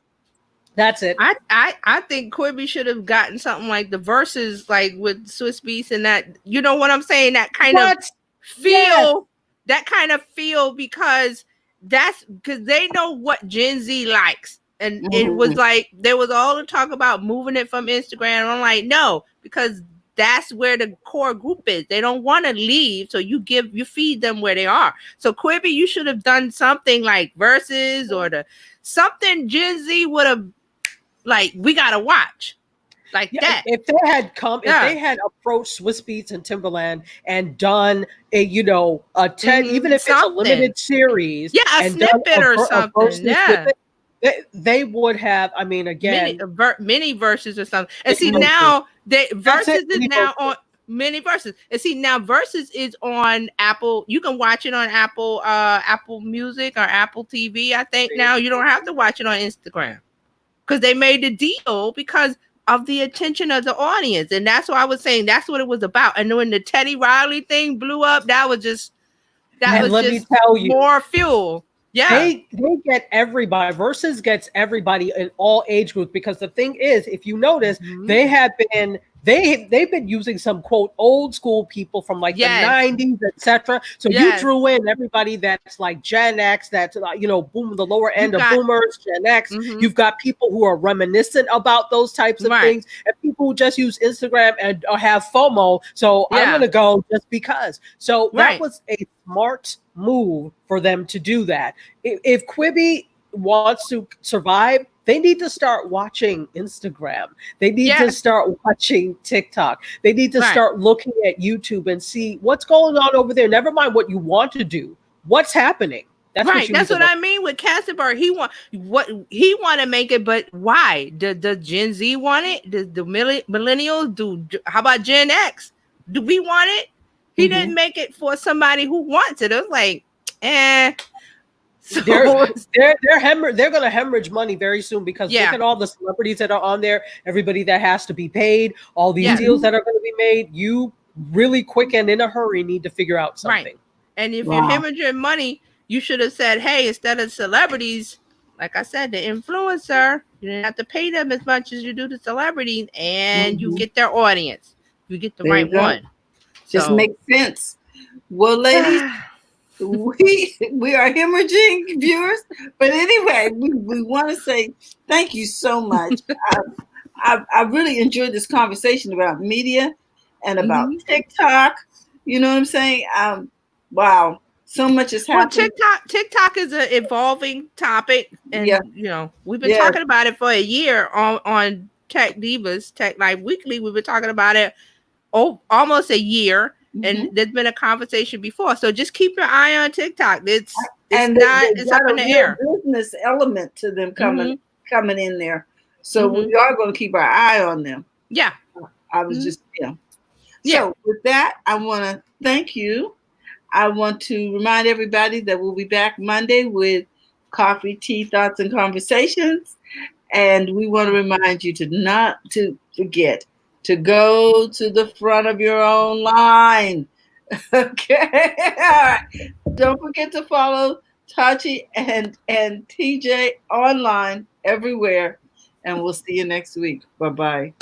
That's it. I think Quibi should have gotten something like the Versus, like with Swiss Beats and that. You know what I'm saying? That kind of feel. That kind of feel, because they know what Gen Z likes, and it was like there was all the talk about moving it from Instagram. I'm like, no, because that's where the core group is. They don't want to leave, so you feed them where they are. So Quibi, you should have done something like Versus or something Gen Z would have. Like, we gotta watch like that. If they had approached Swiss Beats and Timbaland and done even if it's a limited series, a snippet or something, they would have. I mean, again, mini verses or something. And see, now Versus is now on mini verses. And see, now Versus is on Apple. You can watch it on Apple Music or Apple TV. I think now you don't have to watch it on Instagram. Because they made the deal because of the attention of the audience. And that's what I was saying. That's what it was about. And when the Teddy Riley thing blew up, that was just more fuel. Yeah. They get everybody. Versus gets everybody in all age groups, because the thing is, if you notice, they've been using some quote old school people from like the 90s, etc. So you drew in everybody that's like Gen X, that's the lower end of boomers, Gen X. You've got people who are reminiscent about those types of things, and people who just use Instagram and have FOMO. So I'm gonna go just because. So that was a smart move for them to do that. If Quibi wants to survive, they need to start watching Instagram. They need to start watching TikTok. They need to start looking at YouTube and see what's going on over there. Never mind what you want to do. What's happening? That's what I mean with Kastenberg. He want to make it, but why? The Gen Z want it? The millennials do? How about Gen X? Do we want it? He didn't make it for somebody who wants it. It was like, So they're going to hemorrhage money very soon, because look at all the celebrities that are on there, everybody that has to be paid, all these deals that are going to be made. You really quick and in a hurry need to figure out something. Right. And if you're hemorrhaging money, you should have said, hey, instead of celebrities, like I said, the influencer, you didn't have to pay them as much as you do the celebrities, and you get their audience. You get the right one. Just makes sense. Well, ladies, we are hemorrhaging viewers, but anyway, we want to say thank you so much. I really enjoyed this conversation about media and about TikTok. You know what I'm saying? Wow. so much is happening. Well, TikTok is an evolving topic, and we've been talking about it for a year on Tech Divas, Tech Life Weekly. We've been talking about it almost a year, and there's been a conversation before. So just keep your eye on TikTok. It's up in the air. Business element to them coming in there. So we are going to keep our eye on them. Yeah. I was just, So with that, I want to thank you. I want to remind everybody that we'll be back Monday with Coffee, Tea, Thoughts, and Conversations. And we want to remind you to not to forget to go to the front of your own line. Okay. All right. Don't forget to follow Tachi and TJ online everywhere. And we'll see you next week. Bye-bye.